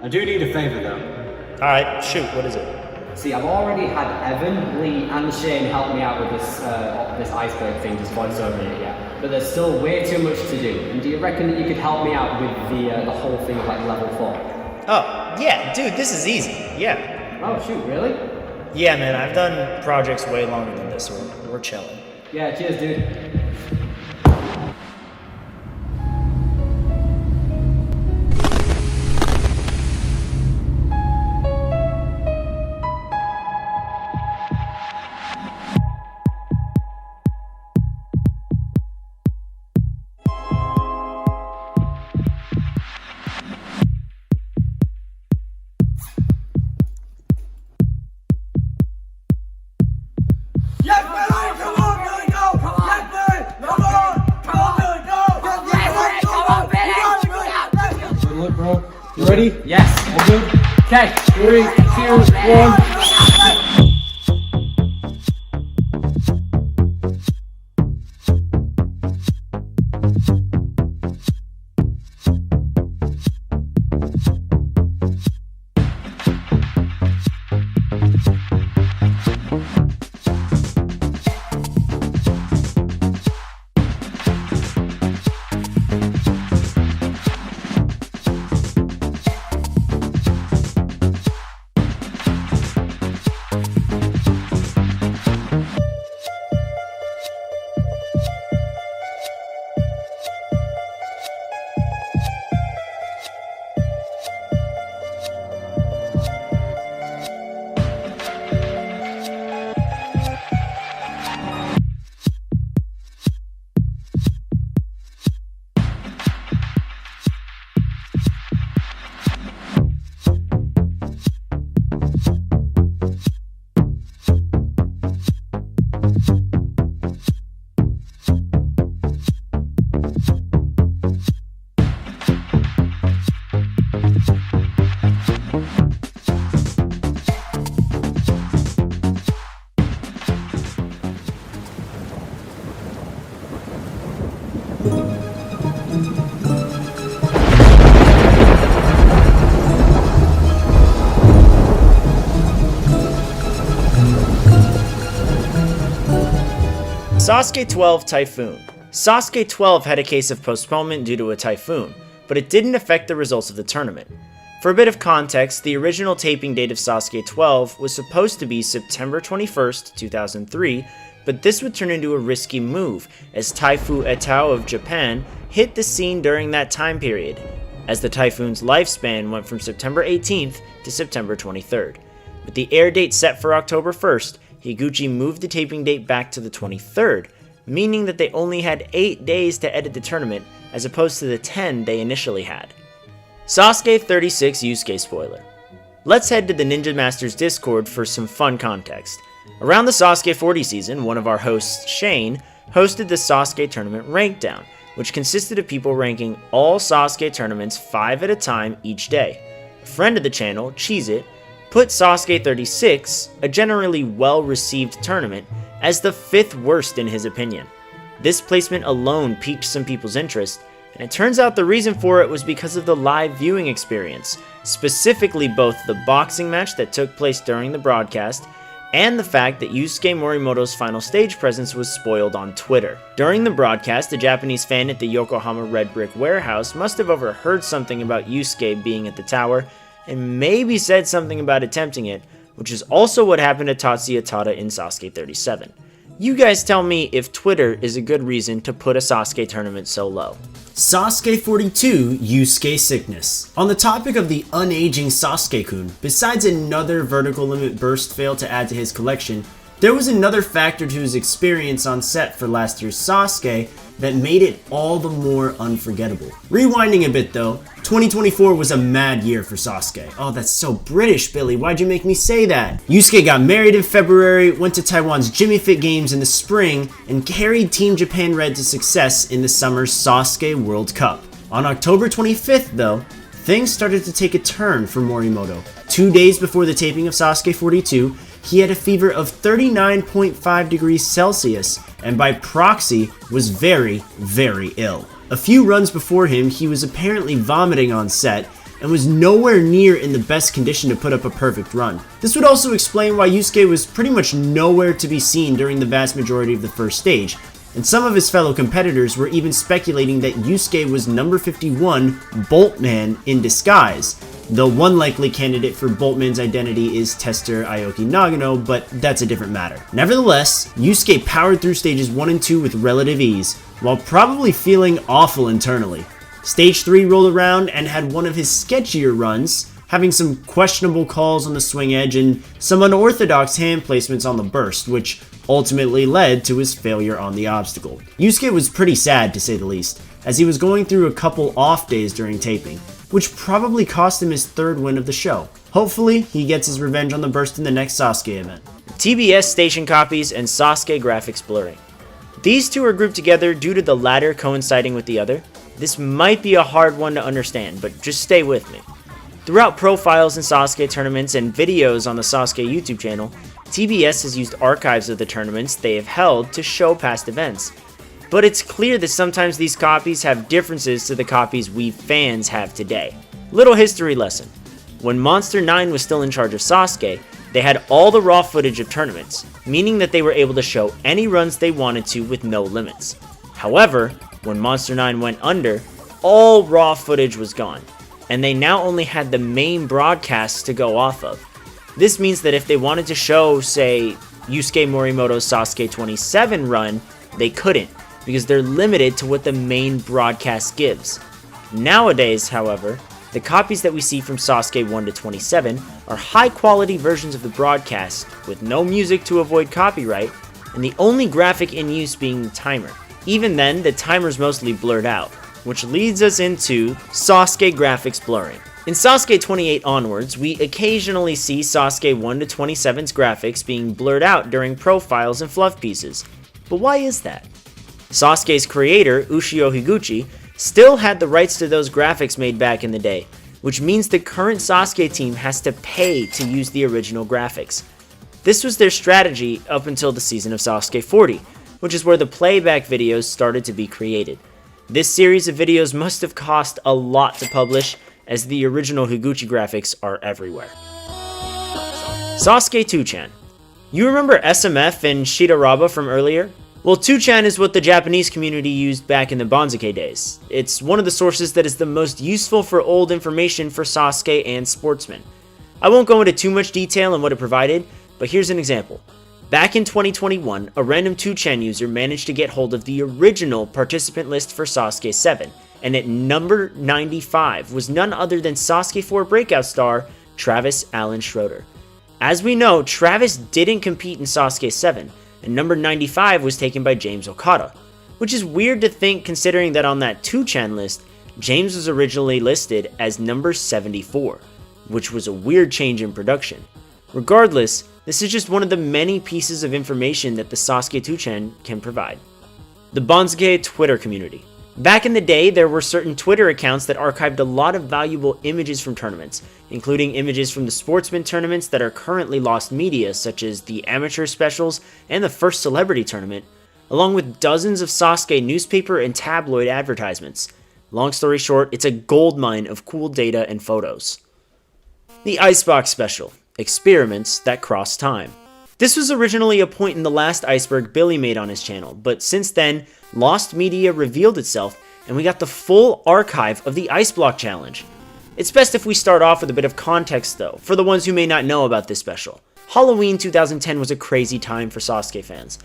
I do need a favor though. Alright, shoot, what is it? See, I've already had Evan, Lee, and Shane help me out with this iceberg thing, just voiceover it, yeah. But there's still way too much to do. And do you reckon that you could help me out with the whole thing of like level 4? Oh, yeah, dude, this is easy, yeah. Oh shoot, really? Yeah, man, I've done projects way longer than this, so we're chilling. Yeah, cheers, dude. You ready? Yes. All good? Okay. 3, 2, 1. Sasuke 12 Typhoon. Sasuke 12 had a case of postponement due to a typhoon, but it didn't affect the results of the tournament. For a bit of context, the original taping date of Sasuke 12 was supposed to be September 21st, 2003, but this would turn into a risky move, as Typhoon Etao of Japan hit the scene during that time period, as the typhoon's lifespan went from September 18th to September 23rd. With the air date set for October 1st, Higuchi moved the taping date back to the 23rd, meaning that they only had 8 days to edit the tournament, as opposed to the 10 they initially had. Sasuke 36 Yusuke spoiler. Let's head to the Ninja Masters Discord for some fun context. Around the Sasuke 40 season, one of our hosts, Shane, hosted the Sasuke Tournament Rankdown, which consisted of people ranking all Sasuke tournaments 5 at a time each day. A friend of the channel, Cheez-It, put Sasuke 36, a generally well-received tournament, as the 5th worst in his opinion. This placement alone piqued some people's interest, and it turns out the reason for it was because of the live viewing experience, specifically both the boxing match that took place during the broadcast, and the fact that Yusuke Morimoto's final stage presence was spoiled on Twitter. During the broadcast, a Japanese fan at the Yokohama Red Brick Warehouse must have overheard something about Yusuke being at the tower, and maybe said something about attempting it, which is also what happened to Tatsuya Tada in Sasuke 37. You guys tell me if Twitter is a good reason to put a Sasuke tournament so low. Sasuke 42 Yusuke Sickness. On the topic of the unaging Sasuke-kun, besides another vertical limit burst fail to add to his collection, there was another factor to his experience on set for last year's Sasuke that made it all the more unforgettable. Rewinding a bit though, 2024 was a mad year for Sasuke. Oh, that's so British, Billy. Why'd you make me say that? Yusuke got married in February, went to Taiwan's Jimmy Fit Games in the spring, and carried Team Japan Red to success in the summer's Sasuke World Cup. On October 25th though, things started to take a turn for Morimoto. 2 days before the taping of Sasuke 42, he had a fever of 39.5 degrees Celsius, and by proxy was very, very ill. A few runs before him, he was apparently vomiting on set, and was nowhere near in the best condition to put up a perfect run. This would also explain why Yusuke was pretty much nowhere to be seen during the vast majority of the first stage, and some of his fellow competitors were even speculating that Yusuke was number 51 Boltman in disguise, though one likely candidate for Boltman's identity is tester Aoki Nagano, but that's a different matter. Nevertheless, Yusuke powered through stages 1 and 2 with relative ease, while probably feeling awful internally. Stage 3 rolled around and had one of his sketchier runs, having some questionable calls on the swing edge and some unorthodox hand placements on the burst, which ultimately led to his failure on the obstacle. Yusuke was pretty sad, to say the least, as he was going through a couple off days during taping, which probably cost him his third win of the show. Hopefully, he gets his revenge on the burst in the next Sasuke event. TBS station copies and Sasuke graphics blurring. These two are grouped together due to the latter coinciding with the other. This might be a hard one to understand, but just stay with me. Throughout profiles in Sasuke tournaments and videos on the Sasuke YouTube channel, TBS has used archives of the tournaments they have held to show past events. But it's clear that sometimes these copies have differences to the copies we fans have today. Little history lesson. When Monster 9 was still in charge of Sasuke, they had all the raw footage of tournaments, meaning that they were able to show any runs they wanted to with no limits. However, when Monster 9 went under, all raw footage was gone, and they now only had the main broadcasts to go off of. This means that if they wanted to show, say, Yusuke Morimoto's Sasuke 27 run, they couldn't, because they're limited to what the main broadcast gives. Nowadays, however, the copies that we see from Sasuke 1 to 27 are high-quality versions of the broadcast, with no music to avoid copyright, and the only graphic in use being the timer. Even then, the timer's mostly blurred out, which leads us into Sasuke graphics blurring. In Sasuke 28 onwards, we occasionally see Sasuke 1 to 27's graphics being blurred out during profiles and fluff pieces. But why is that? Sasuke's creator, Ushio Higuchi, still had the rights to those graphics made back in the day, which means the current Sasuke team has to pay to use the original graphics. This was their strategy up until the season of Sasuke 40, which is where the playback videos started to be created. This series of videos must have cost a lot to publish, as the original Higuchi graphics are everywhere. Sasuke 2chan. You remember SMF and Shidaraba from earlier? Well, 2chan is what the Japanese community used back in the Bonsuke days. It's one of the sources that is the most useful for old information for Sasuke and sportsmen. I won't go into too much detail on what it provided, but here's an example. Back in 2021, a random 2chan user managed to get hold of the original participant list for Sasuke 7, and at number 95 was none other than Sasuke 4 breakout star, Travis Allen Schroeder. As we know, Travis didn't compete in Sasuke 7, and number 95 was taken by James Okada, which is weird to think considering that on that 2chan list, James was originally listed as number 74, which was a weird change in production. Regardless, this is just one of the many pieces of information that the Sasuke 2chan can provide. The Bonsuke Twitter community. Back in the day, there were certain Twitter accounts that archived a lot of valuable images from tournaments, including images from the sportsman tournaments that are currently lost media, such as the amateur specials and the first celebrity tournament, along with dozens of Sasuke newspaper and tabloid advertisements. Long story short, it's a goldmine of cool data and photos. The Icebox special, experiments that cross time. This was originally a point in the last Iceberg Billy made on his channel, but since then, lost media revealed itself, and we got the full archive of the Ice Block Challenge. It's best if we start off with a bit of context though, for the ones who may not know about this special. Halloween 2010 was a crazy time for Sasuke fans.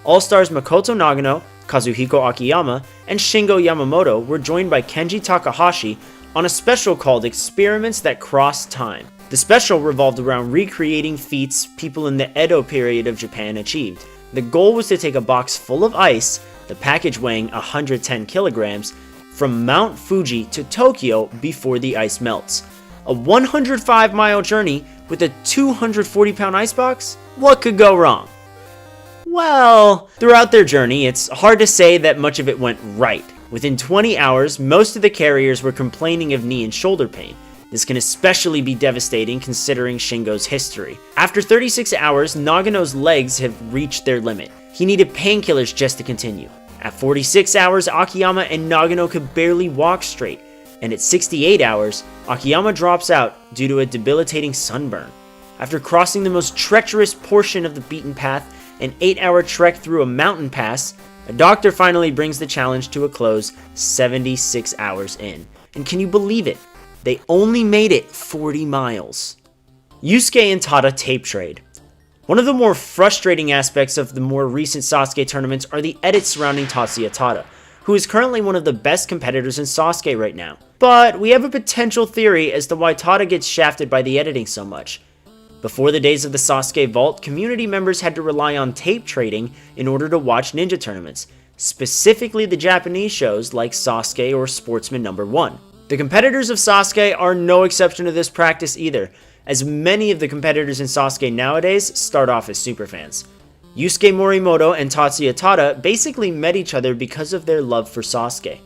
All-stars Makoto Nagano, Kazuhiko Akiyama, and Shingo Yamamoto were joined by Kenji Takahashi on a special called Experiments That Cross Time. The special revolved around recreating feats people in the Edo period of Japan achieved. The goal was to take a box full of ice, the package weighing 110 kilograms, from Mount Fuji to Tokyo before the ice melts. A 105-mile journey with a 240-pound icebox? What could go wrong? Well, throughout their journey, it's hard to say that much of it went right. Within 20 hours, most of the carriers were complaining of knee and shoulder pain. This can especially be devastating considering Shingo's history. After 36 hours, Nagano's legs have reached their limit. He needed painkillers just to continue. At 46 hours, Akiyama and Nagano could barely walk straight. and at 68 hours, Akiyama drops out due to a debilitating sunburn. After crossing the most treacherous portion of the beaten path, an 8-hour trek through a mountain pass, a doctor finally brings the challenge to a close 76 hours in. And can you believe it? They only made it 40 miles. Yusuke and Tada tape trade. One of the more frustrating aspects of the more recent Sasuke tournaments are the edits surrounding Tatsuya Tada, who is currently one of the best competitors in Sasuke right now. But we have a potential theory as to why Tada gets shafted by the editing so much. Before the days of the Sasuke Vault, community members had to rely on tape trading in order to watch ninja tournaments, specifically the Japanese shows like Sasuke or Sportsman No. 1. The competitors of Sasuke are no exception to this practice either, as many of the competitors in Sasuke nowadays start off as superfans. Yusuke Morimoto and Tatsuya Tada basically met each other because of their love for Sasuke.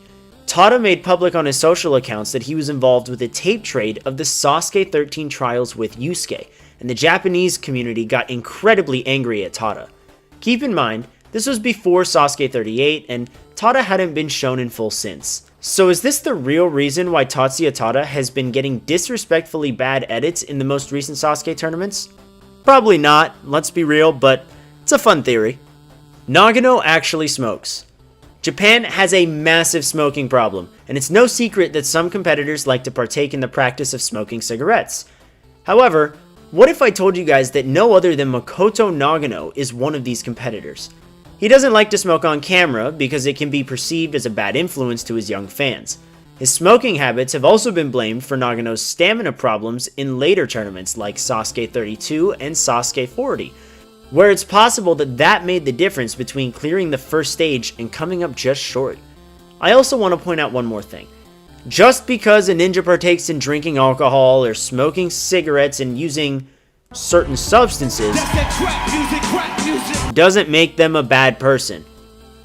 Tada made public on his social accounts that he was involved with a tape trade of the Sasuke 13 trials with Yusuke, and the Japanese community got incredibly angry at Tada. Keep in mind, this was before Sasuke 38, and Tada hadn't been shown in full since. So is this the real reason why Tatsuya Tada has been getting disrespectfully bad edits in the most recent Sasuke tournaments? Probably not, let's be real, but it's a fun theory. Nagono actually smokes. Japan has a massive smoking problem, and it's no secret that some competitors like to partake in the practice of smoking cigarettes. However, what if I told you guys that no other than Makoto Nagono is one of these competitors? He doesn't like to smoke on camera because it can be perceived as a bad influence to his young fans. His smoking habits have also been blamed for Nagono's stamina problems in later tournaments like Sasuke 32 and Sasuke 40, where it's possible that made the difference between clearing the first stage and coming up just short. I also want to point out one more thing. Just because a ninja partakes in drinking alcohol or smoking cigarettes and using certain substances doesn't make them a bad person.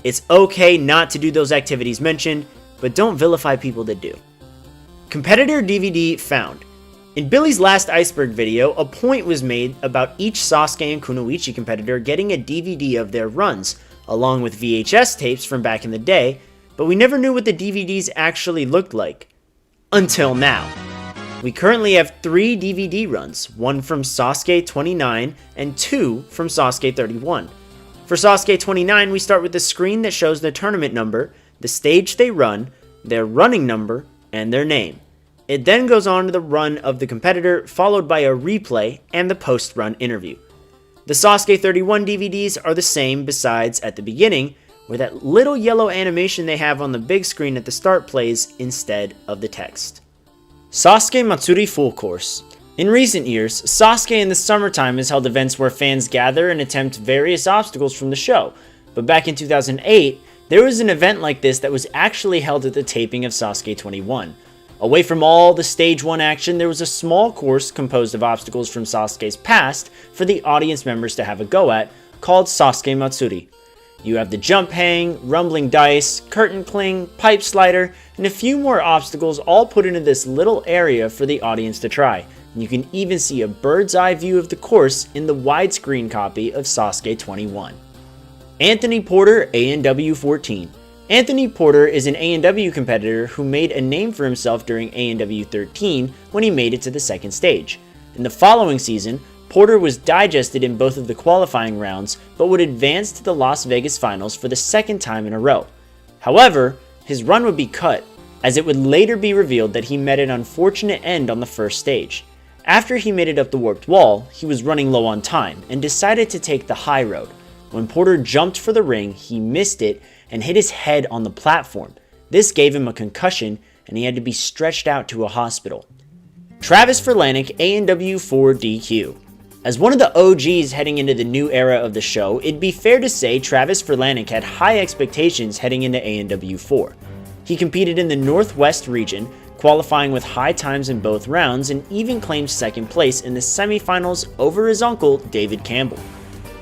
It's okay not to do those activities mentioned, but don't vilify people that do. Competitor DVD found. In Billy's last Iceberg video, a point was made about each Sasuke and Kunoichi competitor getting a DVD of their runs, along with VHS tapes from back in the day, but we never knew what the DVDs actually looked like. Until now. We currently have 3 DVD runs, one from Sasuke 29 and 2 from Sasuke 31. For Sasuke 29, we start with the screen that shows the tournament number, the stage they run, their running number, and their name. It then goes on to the run of the competitor, followed by a replay and the post-run interview. The Sasuke 31 DVDs are the same besides at the beginning, where that little yellow animation they have on the big screen at the start plays instead of the text. Sasuke Matsuri Full Course. In recent years, Sasuke in the summertime has held events where fans gather and attempt various obstacles from the show, but back in 2008, there was an event like this that was actually held at the taping of Sasuke 21. Away from all the Stage 1 action, there was a small course composed of obstacles from Sasuke's past for the audience members to have a go at, called Sasuke Matsuri. You have the jump hang, rumbling dice, curtain cling, pipe slider, and a few more obstacles all put into this little area for the audience to try. And you can even see a bird's eye view of the course in the widescreen copy of Sasuke 21. Anthony Porter A&W 14. Anthony Porter is an A&W competitor who made a name for himself during A&W 13 when he made it to the second stage. In the following season, Porter was digested in both of the qualifying rounds, but would advance to the Las Vegas finals for the second time in a row. However, his run would be cut, as it would later be revealed that he met an unfortunate end on the first stage. After he made it up the warped wall, he was running low on time, and decided to take the high road. When Porter jumped for the ring, he missed it, and hit his head on the platform. This gave him a concussion, and he had to be stretched out to a hospital. Travis Ferlanick A&W 4DQ. As one of the OGs heading into the new era of the show, it'd be fair to say Travis Ferlanick had high expectations heading into A&W 4. He competed in the Northwest region, qualifying with high times in both rounds, and even claimed second place in the semifinals over his uncle, David Campbell.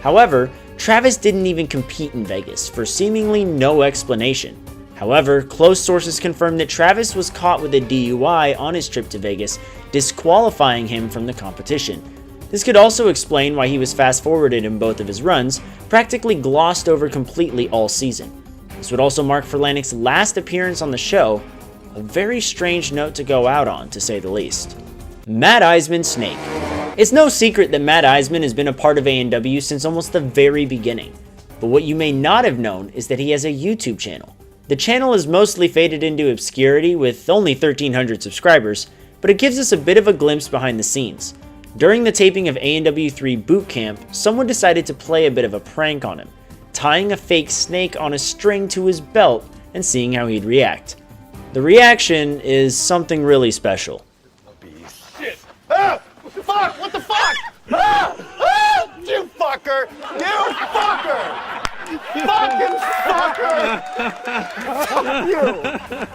However, Travis didn't even compete in Vegas for seemingly no explanation. However, close sources confirmed that Travis was caught with a DUI on his trip to Vegas, disqualifying him from the competition. This could also explain why he was fast-forwarded in both of his runs, practically glossed over completely all season. This would also mark Ferlanick's last appearance on the show, A very strange note to go out on, to say the least. Matt Iseman Snake. It's no secret that Matt Iseman has been a part of A&W since almost the very beginning. But what you may not have known is that he has a YouTube channel. The channel is mostly faded into obscurity with only 1,300 subscribers, but it gives us a bit of a glimpse behind the scenes. During the taping of A&W 3 Boot Camp, someone decided to play a bit of a prank on him, tying a fake snake on a string to his belt and seeing how he'd react. The reaction is something really special. Shit! Ah! Fuck! What the fuck? Ah! Ah! You fucker! You fucker! Fucking fucker! Fuck you!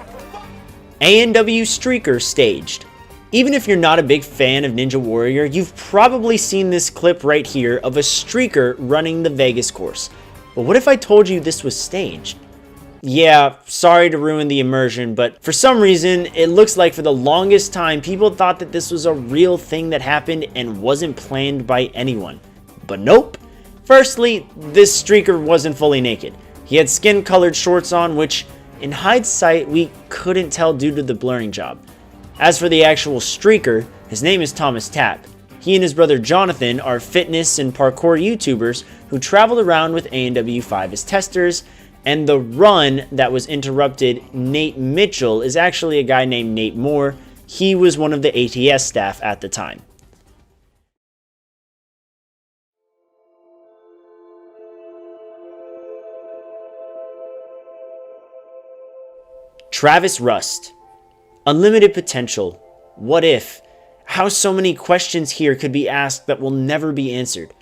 A&W Streaker staged. Even if you're not a big fan of Ninja Warrior, you've probably seen this clip right here of a streaker running the Vegas course. But what if I told you this was staged? Yeah, sorry to ruin the immersion, but for some reason, it looks like for the longest time, people thought that this was a real thing that happened and wasn't planned by anyone. But nope. Firstly, this streaker wasn't fully naked. He had skin-colored shorts on, which, in hindsight, we couldn't tell due to the blurring job. As for the actual streaker, his name is Thomas Tapp. He and his brother Jonathan are fitness and parkour YouTubers who traveled around with A&W 5 as testers, and the run that was interrupted, Nate Mitchell, is actually a guy named Nate Moore. He was one of the ATS staff at the time. Travis Rust. Unlimited potential. What if? How so many questions here could be asked that will never be answered.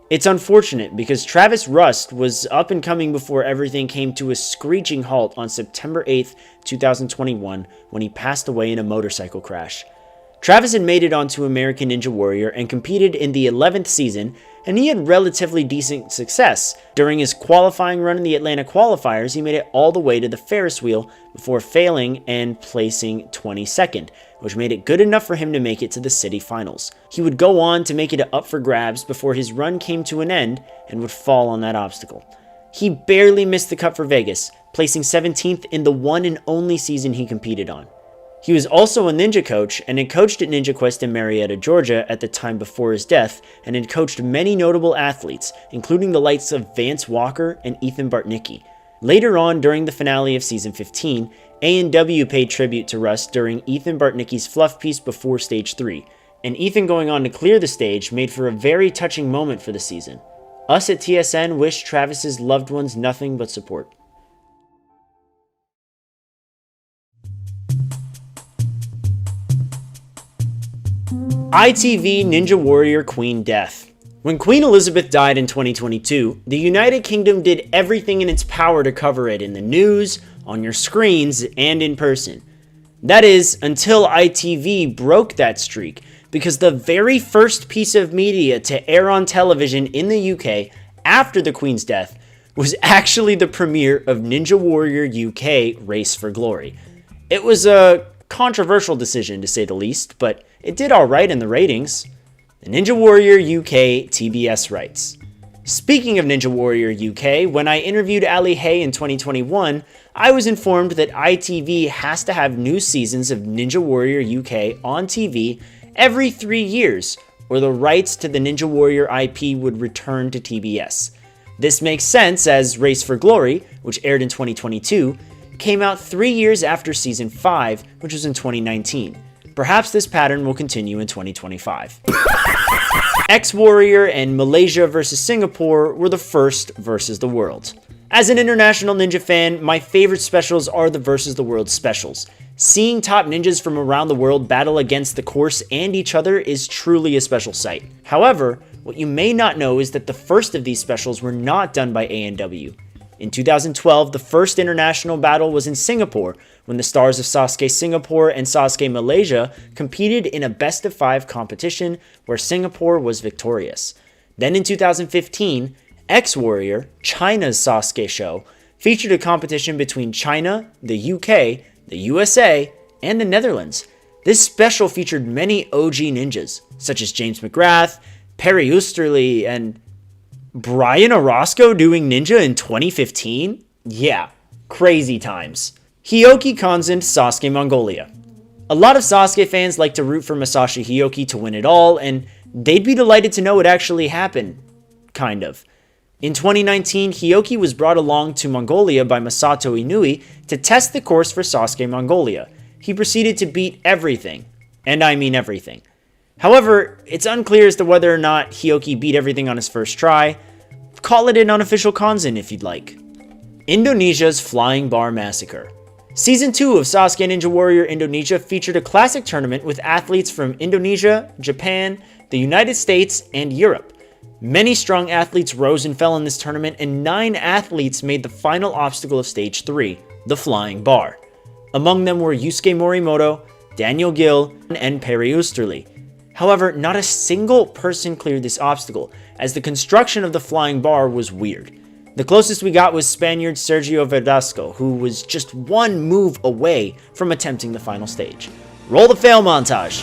It's unfortunate because Travis Rust was up and coming before everything came to a screeching halt on September 8th, 2021 when he passed away in a motorcycle crash. Travis had made it onto American Ninja Warrior and competed in the 11th season, and he had relatively decent success. During his qualifying run in the Atlanta qualifiers, he made it all the way to the Ferris wheel before failing and placing 22nd, which made it good enough for him to make it to the city finals. He would go on to make it up for grabs before his run came to an end and would fall on that obstacle. He barely missed the cut for Vegas, placing 17th in the one and only season he competed on. He was also a ninja coach and had coached at Ninja Quest in Marietta, Georgia at the time before his death, and had coached many notable athletes, including the likes of Vance Walker and Ethan Bartnicki. Later on, during the finale of season 15, A&W paid tribute to Rust during Ethan Bartnicki's fluff piece before stage 3, and Ethan going on to clear the stage made for a very touching moment for the season. Us at TSN wish Travis's loved ones nothing but support. ITV Ninja Warrior Queen Death. When Queen Elizabeth died in 2022, the United Kingdom did everything in its power to cover it in the news, on your screens, and in person. That is, until ITV broke that streak, because the very first piece of media to air on television in the UK after the Queen's death was actually the premiere of Ninja Warrior UK Race for Glory. It was a controversial decision to say the least, but it did alright in the ratings. The Ninja Warrior UK TBS writes, speaking of Ninja Warrior UK, when I interviewed Ali Hay in 2021, I was informed that ITV has to have new seasons of Ninja Warrior UK on TV every 3 years, or the rights to the Ninja Warrior IP would return to TBS. This makes sense as Race for Glory, which aired in 2022, came out 3 years after season 5, which was in 2019. Perhaps this pattern will continue in 2025. X-Warrior and Malaysia vs. Singapore were the first versus the world. As an international ninja fan, my favorite specials are the versus the world specials. Seeing top ninjas from around the world battle against the course and each other is truly a special sight. However, what you may not know is that the first of these specials were not done by A&W. In 2012, the first international battle was in Singapore, when the stars of Sasuke Singapore and Sasuke Malaysia competed in a best-of-5 competition where Singapore was victorious. Then in 2015, X-Warrior, China's Sasuke show, featured a competition between China, the UK, the USA, and the Netherlands. This special featured many OG ninjas, such as James McGrath, Perry Oosterley, and Brian Orozco doing ninja in 2015? Yeah, crazy times. Hiyoki Kanzen Sasuke Mongolia. A lot of Sasuke fans like to root for Masashi Hiyoki to win it all, and they'd be delighted to know it actually happened. Kind of. In 2019, Hiyoki was brought along to Mongolia by Masato Inui to test the course for Sasuke Mongolia. He proceeded to beat everything. And I mean everything. However, it's unclear as to whether or not Hiyoki beat everything on his first try. Call it an unofficial Kanzen if you'd like. Indonesia's Flying Bar Massacre. Season 2 of Sasuke Ninja Warrior Indonesia featured a classic tournament with athletes from Indonesia, Japan, the United States, and Europe. Many strong athletes rose and fell in this tournament, and 9 athletes made the final obstacle of Stage 3, the Flying Bar. Among them were Yusuke Morimoto, Daniel Gill, and Perry Oosterley. However, not a single person cleared this obstacle, as the construction of the Flying Bar was weird. The closest we got was Spaniard Sergio Verdasco, who was just one move away from attempting the final stage. Roll the fail montage.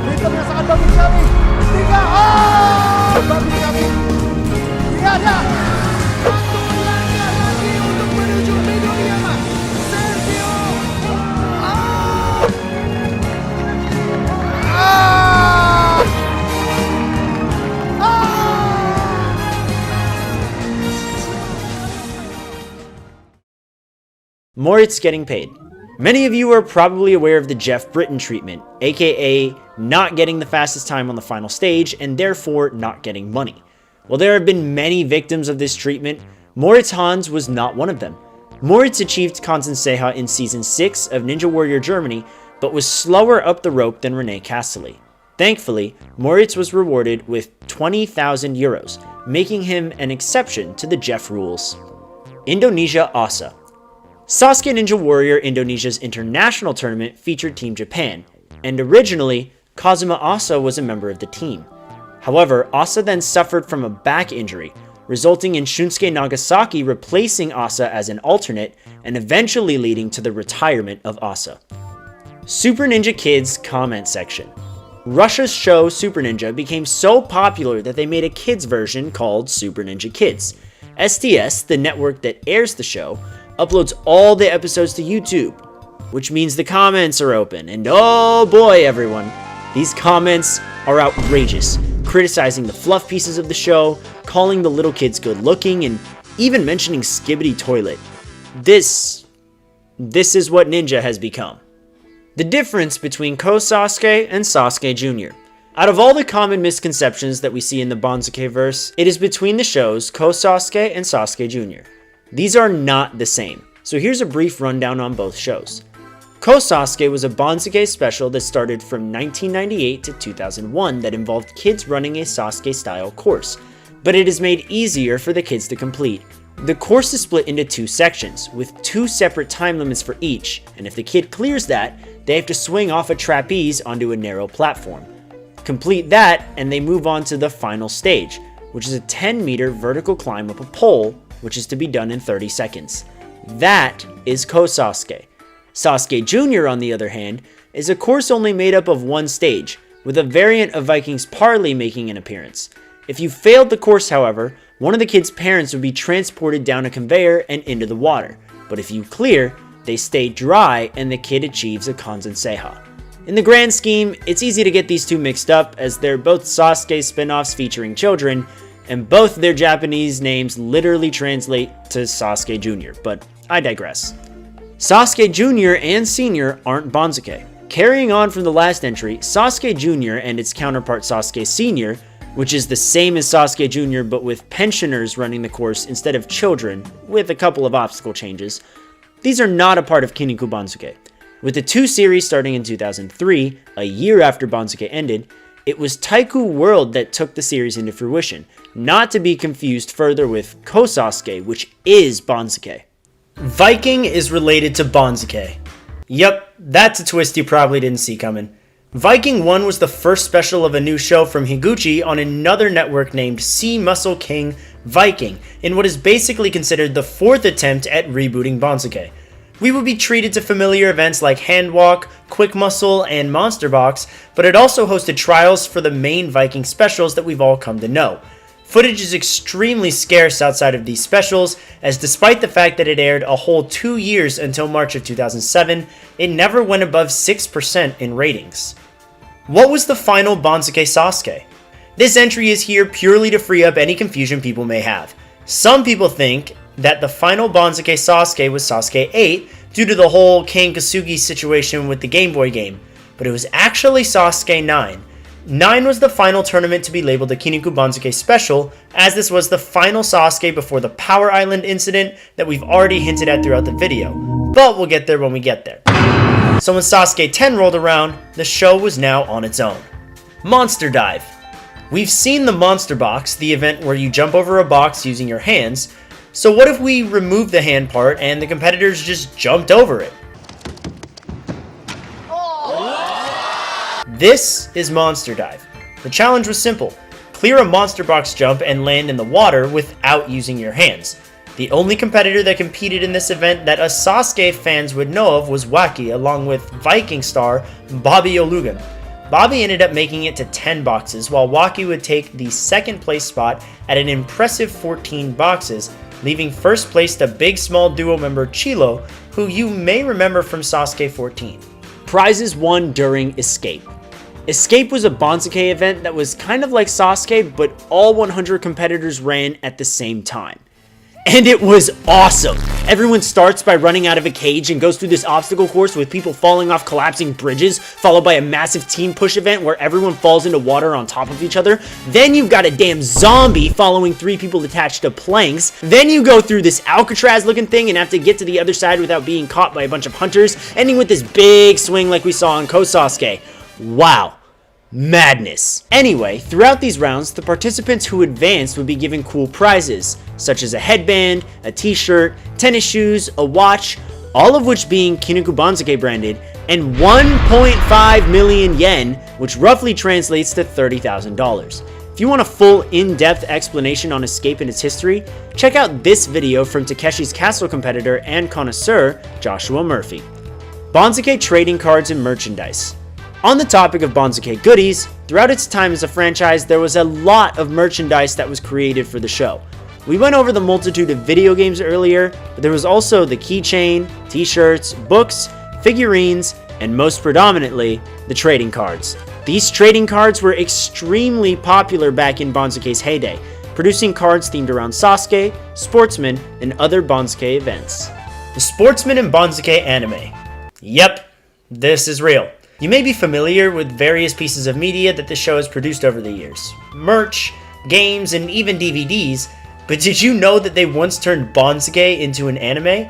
Ritme yang sangat bagus sekali. 3, bagus sekali. Lihat ya. Satu langkah lagi untuk menuju medalya, Sergio. Moritz getting paid. Many of you are probably aware of the Jeff Britton treatment, aka not getting the fastest time on the final stage and therefore not getting money. While there have been many victims of this treatment, Moritz Hans was not one of them. Moritz achieved Kanzen Seiha in Season 6 of Ninja Warrior Germany, but was slower up the rope than Rene Castelli. Thankfully, Moritz was rewarded with 20,000 euros, making him an exception to the Jeff rules. Indonesia Assa. Sasuke Ninja Warrior Indonesia's international tournament featured Team Japan, and originally, Kazuma Assa was a member of the team. However, Assa then suffered from a back injury, resulting in Shunsuke Nagasaki replacing Assa as an alternate and eventually leading to the retirement of Assa. Super Ninja Kids comment section. Russia's show Super Ninja became so popular that they made a kids version called Super Ninja Kids. STS, the network that airs the show, uploads all the episodes to YouTube, which means the comments are open, and oh boy everyone, these comments are outrageous, criticizing the fluff pieces of the show, calling the little kids good looking, and even mentioning Skibbity Toilet. This is what Ninja has become. The difference between Kosasuke and Sasuke Jr. Out of all the common misconceptions that we see in the Bonsuke verse, it is between the shows Kosasuke and Sasuke Jr. These are not the same, so here's a brief rundown on both shows. Kosasuke was a Bonsuke special that started from 1998 to 2001 that involved kids running a Sasuke-style course, but it is made easier for the kids to complete. The course is split into 2 sections, with 2 separate time limits for each, and if the kid clears that, they have to swing off a trapeze onto a narrow platform. Complete that, and they move on to the final stage, which is a 10-meter vertical climb up a pole, which is to be done in 30 seconds. That is Kosasuke. Sasuke Jr., on the other hand, is a course only made up of 1 stage, with a variant of Viking's Parley making an appearance. If you failed the course, however, one of the kids' parents would be transported down a conveyor and into the water, but if you clear, they stay dry and the kid achieves a Kanzen Seiha. In the grand scheme, it's easy to get these two mixed up as they're both Sasuke spin-offs featuring children, and both their Japanese names literally translate to Sasuke Jr., but I digress. Sasuke Jr and Senior aren't Bonsuke. Carrying on from the last entry, Sasuke Jr and its counterpart Sasuke Senior, which is the same as Sasuke Jr but with pensioners running the course instead of children, with a couple of obstacle changes, these are not a part of Kinniku Bonsuke. With the 2 series starting in 2003, a year after Bonsuke ended, it was Taiku World that took the series into fruition, not to be confused further with Kosasuke, which is Bonsuke. Viking is related to Bonsuke. Yep, that's a twist you probably didn't see coming. Viking 1 was the first special of a new show from Higuchi on another network named Sea Muscle King Viking, in what is basically considered the 4th attempt at rebooting Bonsuke. We would be treated to familiar events like Handwalk, Quick Muscle, and Monster Box, but it also hosted trials for the main Viking specials that we've all come to know. Footage is extremely scarce outside of these specials, as despite the fact that it aired a whole 2 years until March of 2007, it never went above 6% in ratings. What was the final Bonsuke Sasuke? This entry is here purely to free up any confusion people may have. Some people think that the final Bonsuke Sasuke was Sasuke 8 due to the whole Kane Kasugi situation with the Game Boy game, but it was actually Sasuke 9. 9 was the final tournament to be labeled the Kinniku Bonsuke Special, as this was the final Sasuke before the Power Island incident that we've already hinted at throughout the video, but we'll get there when we get there. So when Sasuke 10 rolled around, the show was now on its own. Monster Dive. We've seen the Monster Box, the event where you jump over a box using your hands, so what if we removed the hand part and the competitors just jumped over it? This is Monster Dive. The challenge was simple. Clear a Monster Box jump and land in the water without using your hands. The only competitor that competed in this event that us Sasuke fans would know of was Waki, along with Viking star Bobby Olugun. Bobby ended up making it to 10 boxes, while Waki would take the second place spot at an impressive 14 boxes, leaving first place to Big Small Duo member Chilo, who you may remember from Sasuke 14. Prizes won during Escape. Escape was a Bonsuke event that was kind of like Sasuke, but all 100 competitors ran at the same time. And it was awesome! Everyone starts by running out of a cage and goes through this obstacle course with people falling off collapsing bridges, followed by a massive team push event where everyone falls into water on top of each other. Then you've got a damn zombie following 3 people attached to planks. Then you go through this Alcatraz looking thing and have to get to the other side without being caught by a bunch of hunters, ending with this big swing like we saw on Kosasuke. Wow. Madness. Anyway, throughout these rounds, the participants who advanced would be given cool prizes, such as a headband, a t-shirt, tennis shoes, a watch, all of which being Kinniku Bonsuke branded, and 1.5 million yen, which roughly translates to $30,000. If you want a full in-depth explanation on Escape and its history, check out this video from Takeshi's Castle competitor and connoisseur, Joshua Murphy. Bonsuke trading cards and merchandise. On the topic of Bonsuke goodies, throughout its time as a franchise, there was a lot of merchandise that was created for the show. We went over the multitude of video games earlier, but there was also the keychain, t-shirts, books, figurines, and most predominantly, the trading cards. These trading cards were extremely popular back in Bonsuke's heyday, producing cards themed around Sasuke, sportsmen, and other Bonsuke events. The Sportsman and Bonsuke anime. Yep, this is real. You may be familiar with various pieces of media that the show has produced over the years. Merch, games, and even DVDs, but did you know that they once turned Bonsuke into an anime?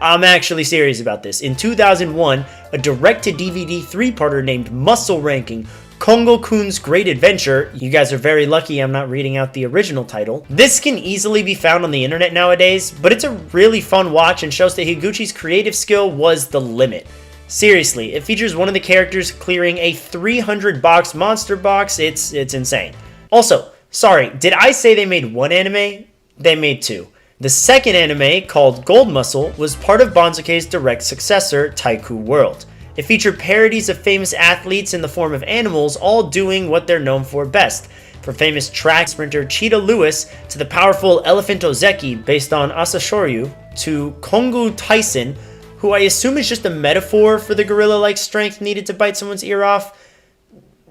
I'm actually serious about this. In 2001, a direct-to-DVD 3-parter named Muscle Ranking, Kongo-kun's Great Adventure, you guys are very lucky I'm not reading out the original title. This can easily be found on the internet nowadays, but it's a really fun watch and shows that Higuchi's creative skill was the limit. Seriously, it features one of the characters clearing a 300-box monster box. It's insane. Also, sorry, did I say they made one anime? They made 2. The second anime, called Gold Muscle, was part of Bonsuke's direct successor, Taiku World. It featured parodies of famous athletes in the form of animals, all doing what they're known for best. From famous track sprinter Cheetah Lewis to the powerful Elephant Ozeki based on Asashoryu to Kongu Tyson, who I assume is just a metaphor for the gorilla-like strength needed to bite someone's ear off.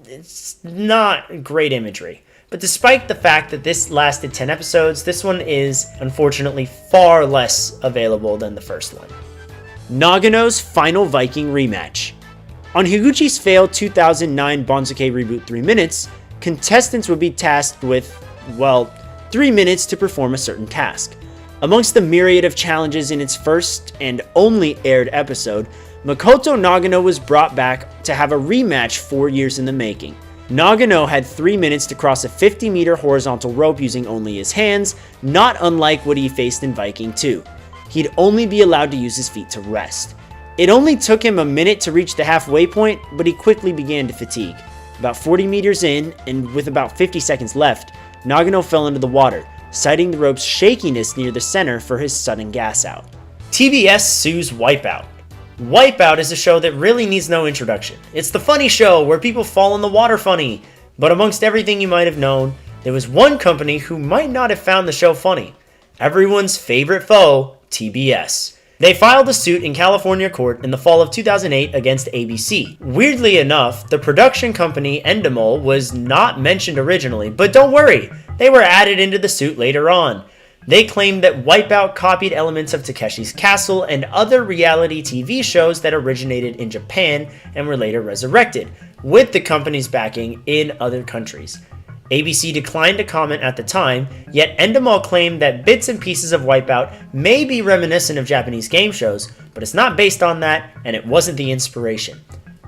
It's not great imagery. But despite the fact that this lasted 10 episodes, this one is, unfortunately, far less available than the first one. Nagono's final Viking rematch. On Higuchi's failed 2009 Bonsuke Reboot 3 Minutes, contestants would be tasked with, well, 3 minutes to perform a certain task. Amongst the myriad of challenges in its first and only aired episode, Makoto Nagano was brought back to have a rematch 4 years in the making. Nagano had 3 minutes to cross a 50-meter horizontal rope using only his hands, not unlike what he faced in Viking 2. He'd only be allowed to use his feet to rest. It only took him a minute to reach the halfway point, but he quickly began to fatigue. About 40 meters in, and with about 50 seconds left, Nagano fell into the water, citing the rope's shakiness near the center for his sudden gas out. TBS sues Wipeout. Wipeout is a show that really needs no introduction. It's the funny show where people fall in the water funny. But amongst everything you might have known, there was one company who might not have found the show funny. Everyone's favorite foe, TBS. They filed a suit in California court in the fall of 2008 against ABC. Weirdly enough, the production company Endemol was not mentioned originally, but don't worry, they were added into the suit later on. They claimed that Wipeout copied elements of Takeshi's Castle and other reality TV shows that originated in Japan and were later resurrected, with the company's backing in other countries. ABC declined to comment at the time, yet Endemol claimed that bits and pieces of Wipeout may be reminiscent of Japanese game shows, but it's not based on that, and it wasn't the inspiration.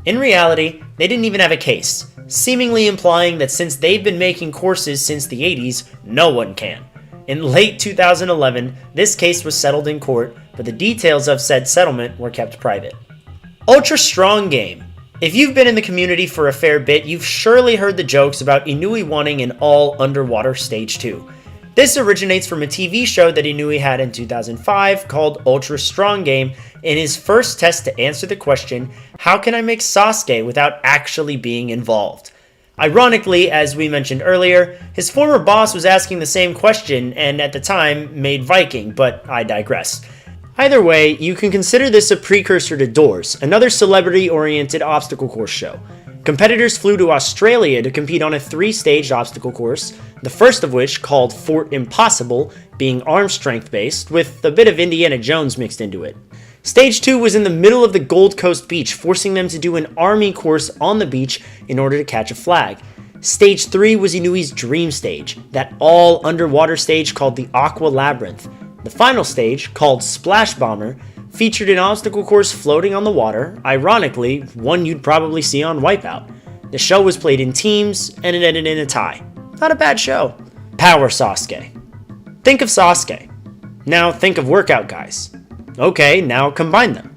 In reality, they didn't even have a case, seemingly implying that since they've been making courses since the 80s, no one can. In late 2011, this case was settled in court, but the details of said settlement were kept private. Ultra Strong Game. If you've been in the community for a fair bit, you've surely heard the jokes about Inui wanting an all-underwater Stage 2. This originates from a TV show that Inui had in 2005 called Ultra Strong Game in his first test to answer the question, how can I make Sasuke without actually being involved? Ironically, as we mentioned earlier, his former boss was asking the same question and at the time made Viking, but I digress. Either way, you can consider this a precursor to Doors, another celebrity-oriented obstacle course show. Competitors flew to Australia to compete on a 3-stage obstacle course, the first of which, called Fort Impossible, being arm strength based, with a bit of Indiana Jones mixed into it. Stage 2 was in the middle of the Gold Coast beach, forcing them to do an army course on the beach in order to catch a flag. Stage 3 was Inui's dream stage, that all-underwater stage called the Aqua Labyrinth. The final stage, called Splash Bomber, featured an obstacle course floating on the water, ironically, one you'd probably see on Wipeout. The show was played in teams, and it ended in a tie. Not a bad show. Power Sasuke. Think of Sasuke. Now think of workout guys. Okay, now combine them.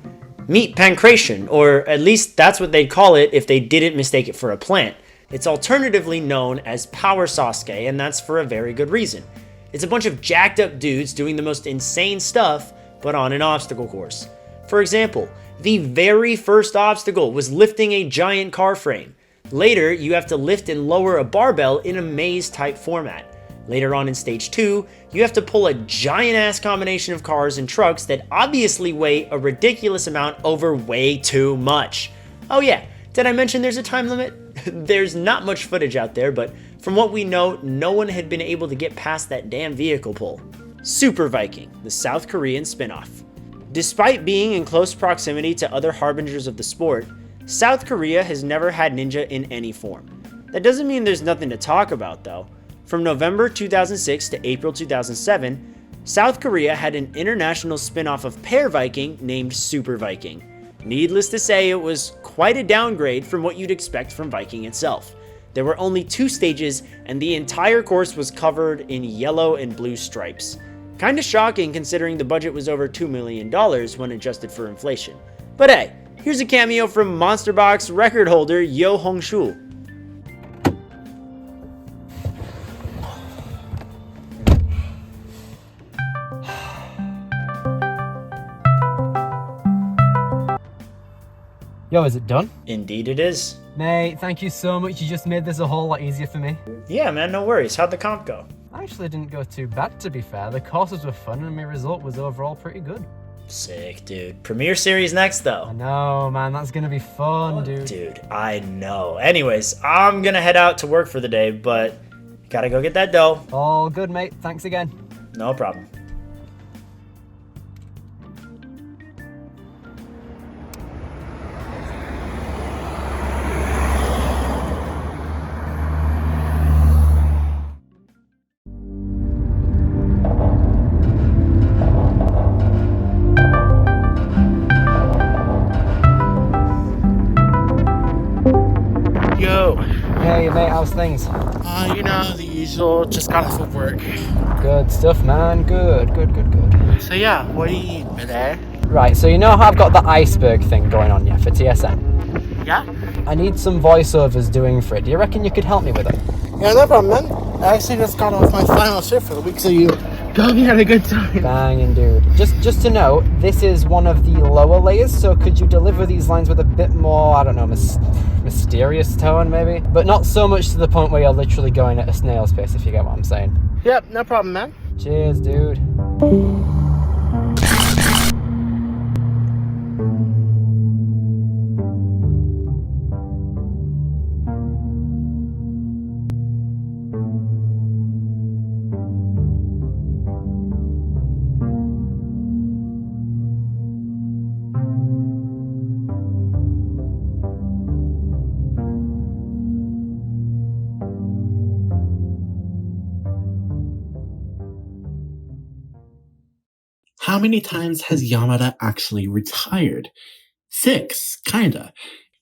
Meet Pancration, or at least that's what they'd call it if they didn't mistake it for a plant. It's alternatively known as Power Sasuke, and that's for a very good reason. It's a bunch of jacked up dudes doing the most insane stuff, but on an obstacle course. For example, the very first obstacle was lifting a giant car frame. Later, you have to lift and lower a barbell in a maze type format. Later on in Stage 2, you have to pull a giant-ass combination of cars and trucks that obviously weigh a ridiculous amount over way too much. Oh yeah, did I mention there's a time limit? There's not much footage out there, but from what we know, no one had been able to get past that damn vehicle pull. Super Viking, the South Korean spin-off. Despite being in close proximity to other harbingers of the sport, South Korea has never had ninja in any form. That doesn't mean there's nothing to talk about though. From November 2006 to April 2007, South Korea had an international spin-off of Pair Viking named Super Viking. Needless to say, it was quite a downgrade from what you'd expect from Viking itself. There were only 2 stages, and the entire course was covered in yellow and blue stripes. Kinda shocking considering the budget was over $2 million when adjusted for inflation. But hey, here's a cameo from Monster Box record holder Yo Hong-shul. Yo, is it done? Indeed it is. Mate, thank you so much. You just made this a whole lot easier for me. Yeah man, no worries. How'd the comp go? I actually didn't go too bad, to be fair. The courses were fun and my result was overall pretty good. Sick, dude. Premiere series next though. I know, man. That's gonna be fun, dude. Dude, I know. Anyways, I'm gonna head out to work for the day, but gotta go get that dough. All good, mate. Thanks again. No problem. Hey, mate. How's things? You know, the usual, just got off of work. Good stuff, man. Good. So yeah, what do you need today? Right, so you know how I've got the Iceberg thing going on, yeah, for TSN? Yeah? I need some voiceovers doing for it. Do you reckon you could help me with it? Yeah, no problem, man. I actually just got off my final shift for the week, so you could Hope you had a good time. Banging, dude. Just to note, this is one of the lower layers, so could you deliver these lines with a bit more, I don't know, mysterious tone maybe? But not so much to the point where you're literally going at a snail's pace, if you get what I'm saying. Yep, no problem, man. Cheers, dude. How many times has Yamada actually retired? 6, kinda.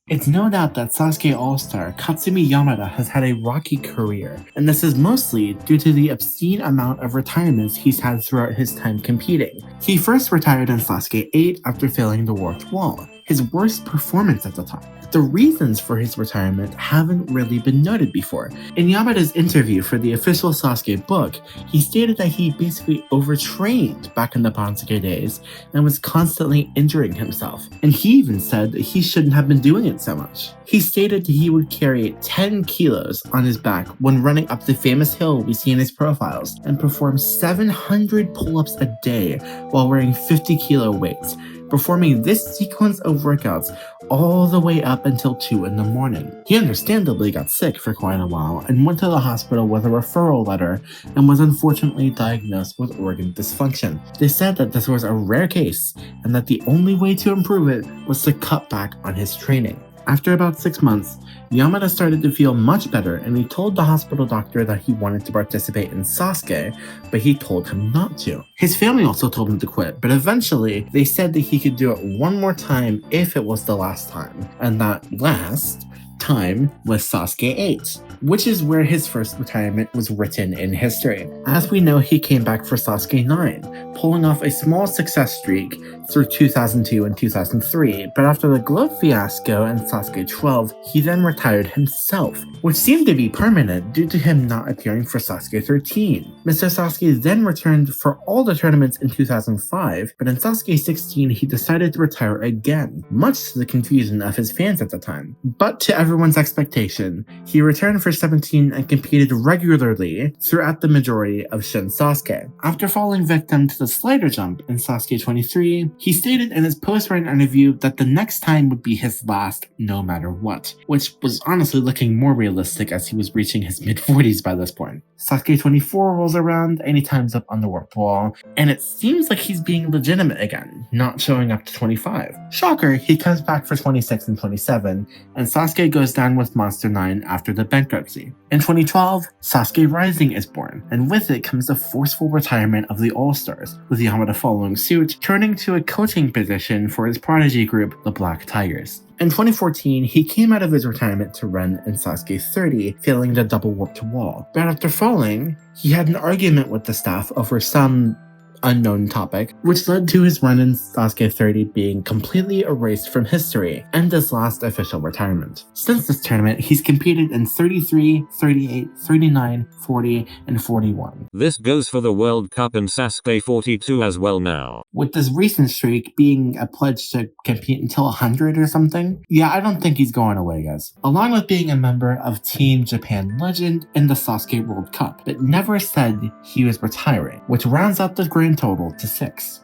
It's no doubt that Sasuke All-Star Katsumi Yamada has had a rocky career, and this is mostly due to the obscene amount of retirements he's had throughout his time competing. He first retired in Sasuke 8 after failing the Warped Wall, his worst performance at the time. The reasons for his retirement haven't really been noted before. In Yamada's interview for the official Sasuke book, he stated that he basically overtrained back in the Bonsuke days and was constantly injuring himself. And he even said that he shouldn't have been doing it so much. He stated that he would carry 10 kilos on his back when running up the famous hill we see in his profiles and perform 700 pull-ups a day while wearing 50 kilo weights, performing this sequence of workouts all the way up until 2 in the morning. He understandably got sick for quite a while and went to the hospital with a referral letter and was unfortunately diagnosed with organ dysfunction. They said that this was a rare case and that the only way to improve it was to cut back on his training. After about 6 months, Yamada started to feel much better and he told the hospital doctor that he wanted to participate in Sasuke, but he told him not to. His family also told him to quit, but eventually they said that he could do it one more time if it was the last time, and that last time was Sasuke 8, which is where his first retirement was written in history. As we know, he came back for Sasuke 9, pulling off a small success streak through 2002 and 2003, but after the glove fiasco in Sasuke 12, he then retired himself, which seemed to be permanent due to him not appearing for Sasuke 13. Mr. Sasuke then returned for all the tournaments in 2005, but in Sasuke 16 he decided to retire again, much to the confusion of his fans at the time. But to everyone's expectation, he returned for 17 and competed regularly throughout the majority of Shin Sasuke. After falling victim to the slider jump in Sasuke 23, he stated in his post-run interview that the next time would be his last no matter what, which was honestly looking more realistic as he was reaching his mid-40s by this point. Sasuke 24 rolls around and he times up on the Warped Wall, and it seems like he's being legitimate again, not showing up to 25. Shocker, he comes back for 26 and 27, and Sasuke goes down with Monster 9 after the bankruptcy. In 2012, Sasuke Rising is born, and with it comes the forceful retirement of the All-Stars, with Yamada following suit, turning to a coaching position for his prodigy group, the Black Tigers. In 2014, he came out of his retirement to run in Sasuke 30, failing the double Warped Wall. But after falling, he had an argument with the staff over some unknown topic, which led to his run in Sasuke 30 being completely erased from history and his last official retirement. Since this tournament, he's competed in 33, 38, 39, 40, and 41. This goes for the World Cup and Sasuke 42 as well now. With this recent streak being a pledge to compete until 100 or something, yeah, I don't think he's going away, guys. Along with being a member of Team Japan Legend in the Sasuke World Cup, but never said he was retiring, which rounds out the grand total to 6.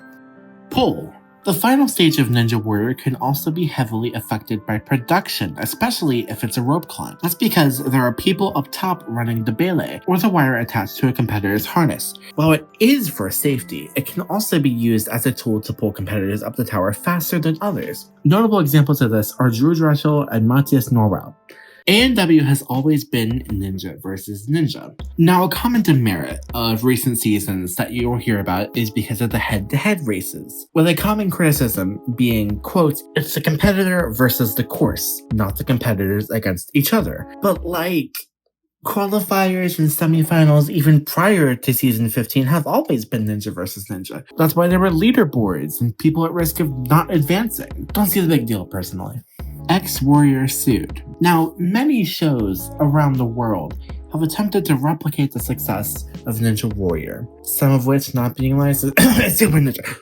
Pull. The final stage of Ninja Warrior can also be heavily affected by production, especially if it's a rope climb. That's because there are people up top running the belay, or the wire attached to a competitor's harness. While it is for safety, it can also be used as a tool to pull competitors up the tower faster than others. Notable examples of this are Drew Drechsel and Matthias Norwell. A&W has always been ninja versus ninja. Now, a common demerit of recent seasons that you'll hear about is because of the head-to-head races, with a common criticism being, quote, it's the competitor versus the course, not the competitors against each other. But like, qualifiers and semifinals even prior to season 15 have always been ninja versus ninja. That's why there were leaderboards and people at risk of not advancing. Don't see the big deal personally. Ex-Warrior sued. Now, many shows around the world have attempted to replicate the success of Ninja Warrior, some of which not being licensed Super Ninja.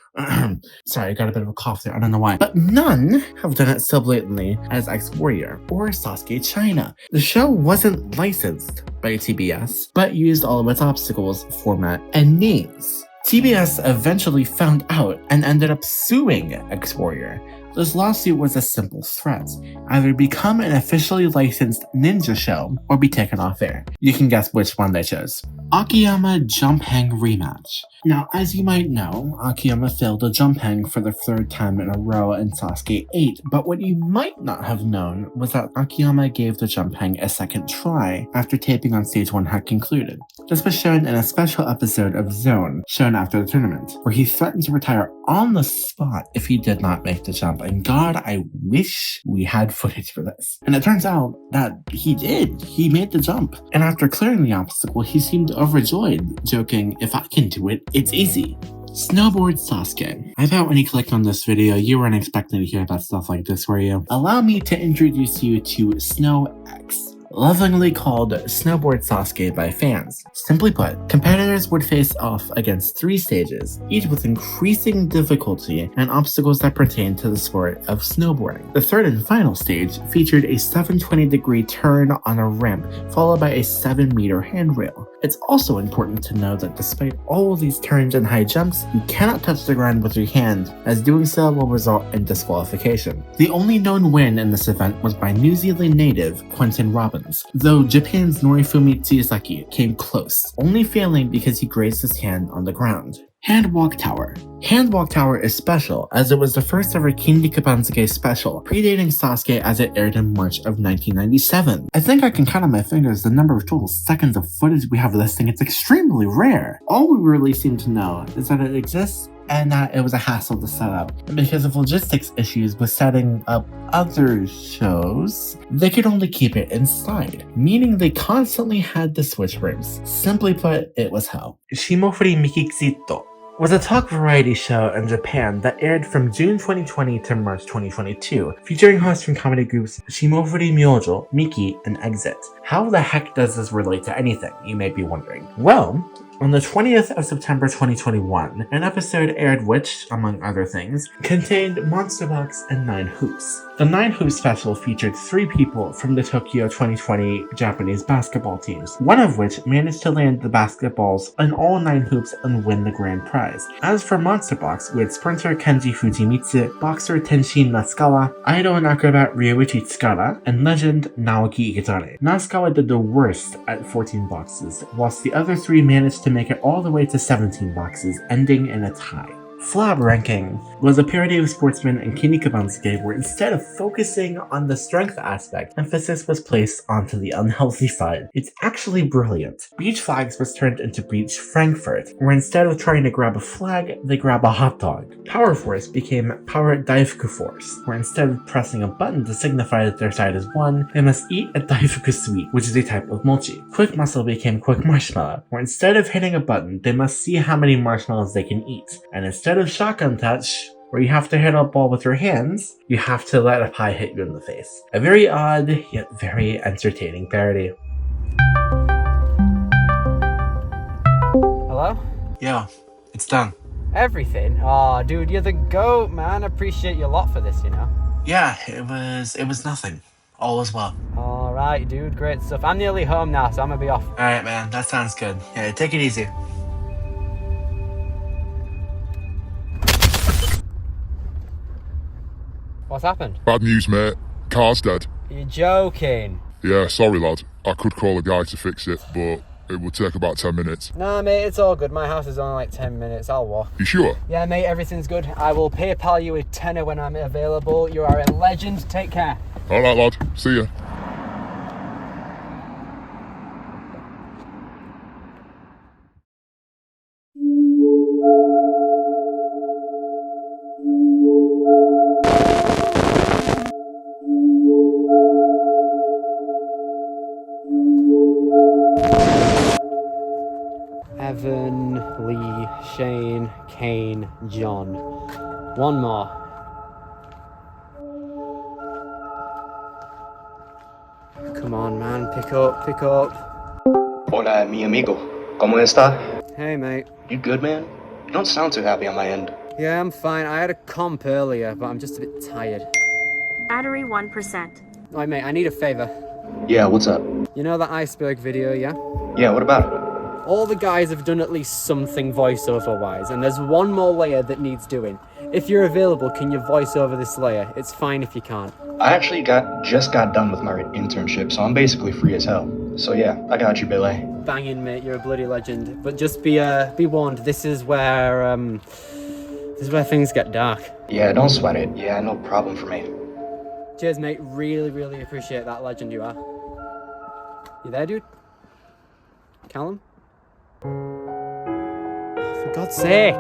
Sorry, I got a bit of a cough there, I don't know why. But none have done it so blatantly as X-Warrior or Sasuke China. The show wasn't licensed by TBS, but used all of its obstacles, format, and names. TBS eventually found out and ended up suing X-Warrior. This lawsuit was a simple threat: either become an officially licensed ninja show or be taken off air. You can guess which one they chose. Akiyama Jump Hang Rematch. Now, as you might know, Akiyama failed a jump hang for the third time in a row in Sasuke 8, but what you might not have known was that Akiyama gave the jump hang a second try after taping on stage 1 had concluded. This was shown in a special episode of Zone, shown after the tournament, where he threatened to retire on the spot if he did not make the jump, and God, I wish we had footage for this. And it turns out that he did. He made the jump, and after clearing the obstacle, he seemed overjoyed, joking, "If I can do it, it's easy." Snowboard Sasuke. I bet when you clicked on this video, you weren't expecting to hear about stuff like this, were you? Allow me to introduce you to Snow X, lovingly called Snowboard Sasuke by fans. Simply put, competitors would face off against 3 stages, each with increasing difficulty and obstacles that pertain to the sport of snowboarding. The third and final stage featured a 720-degree turn on a ramp, followed by a 7-meter handrail. It's also important to know that despite all these turns and high jumps, you cannot touch the ground with your hand, as doing so will result in disqualification. The only known win in this event was by New Zealand native Quentin Robbins, though Japan's Norifumi Tsuyasaki came close, only failing because he grazed his hand on the ground. Handwalk Tower. Handwalk Tower is special as it was the first ever Kinnikubansuke special, predating Sasuke as it aired in March of 1997. I think I can count on my fingers the number of total seconds of footage we have of this thing. It's extremely rare. All we really seem to know is that it exists and that it was a hassle to set up. And because of logistics issues with setting up other shows, they could only keep it inside, meaning they constantly had to switch rooms. Simply put, it was hell. Shimofuri Miki was a talk variety show in Japan that aired from June 2020 to March 2022, featuring hosts from comedy groups Shimofuri Myojo, Miki, and Exit. How the heck does this relate to anything, you may be wondering? Well, on the 20th of September 2021, an episode aired which, among other things, contained Monster Box and 9 Hoops. The 9 Hoops special featured 3 people from the Tokyo 2020 Japanese basketball teams, one of which managed to land the basketballs in all 9 hoops and win the grand prize. As for Monster Box, we had sprinter Kenji Fujimitsu, boxer Tenshin Natsukawa, idol and acrobat Ryuichi Tsukara, and legend Naoki Iketare. Natsukawa did the worst at 14 boxes, whilst the other 3 managed to make it all the way to 17 boxes, ending in a tie. Flab Ranking was a parody of Sportsman and Kinnikubansuke where instead of focusing on the strength aspect, emphasis was placed onto the unhealthy side. It's actually brilliant. Beach Flags was turned into Beach Frankfurt, where instead of trying to grab a flag, they grab a hot dog. Power Force became Power Daifuku Force, where instead of pressing a button to signify that their side is won, they must eat a Daifuku sweet, which is a type of mochi. Quick Muscle became Quick Marshmallow, where instead of hitting a button, they must see how many marshmallows they can eat. And instead of Shotgun Touch, where you have to hit a ball with your hands, you have to let a pie hit you in the face. A very odd, yet very entertaining parody. Hello? Yo, it's done. Everything? Aw, dude, you're the GOAT, man. I appreciate you a lot for this, you know? Yeah, it was nothing. All was well. Alright, dude, great stuff. I'm nearly home now, so I'm gonna be off. Alright, man, that sounds good. Yeah, take it easy. What's happened? Bad news, mate. Car's dead. You're joking. Yeah, sorry, lad. I could call a guy to fix it, but it would take about 10 minutes. Nah, mate, it's all good. My house is only like 10 minutes. I'll walk. You sure? Yeah, mate, everything's good. I will PayPal you a tenner when I'm available. You are a legend. Take care. Alright, lad. See ya. Evan, Lee, Shane, Kane, John. One more. Come on, man, pick up, pick up. Hola, mi amigo. ¿Cómo está? Hey, mate. You good, man? You don't sound too happy on my end. Yeah, I'm fine. I had a comp earlier, but I'm just a bit tired. Battery 1%. Right, mate, I need a favor. Yeah, what's up? You know that Iceberg video, yeah? Yeah, what about it? All the guys have done at least something voiceover-wise, and there's one more layer that needs doing. If you're available, can you voice over this layer? It's fine if you can't. I actually just got done with my internship, so I'm basically free as hell. So yeah, I got you, Billy. Banging, mate. You're a bloody legend. But just be warned. This is where things get dark. Yeah, don't sweat it. Yeah, no problem for me. Cheers, mate. Really, really appreciate that legend you are. You there, dude? Callum? For God's sake!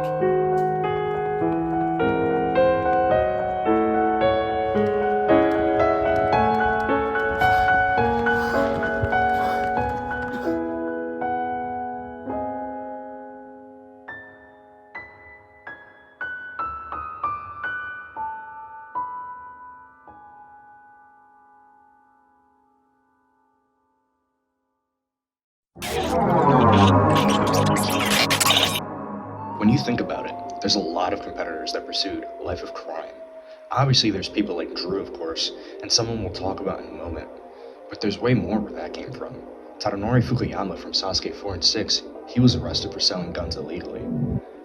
When you think about it, there's a lot of competitors that pursued a life of crime. Obviously, there's people like Drew, of course, and someone we'll talk about in a moment. But there's way more where that came from. Tadanori Fukuyama from Sasuke 4 and 6, he was arrested for selling guns illegally.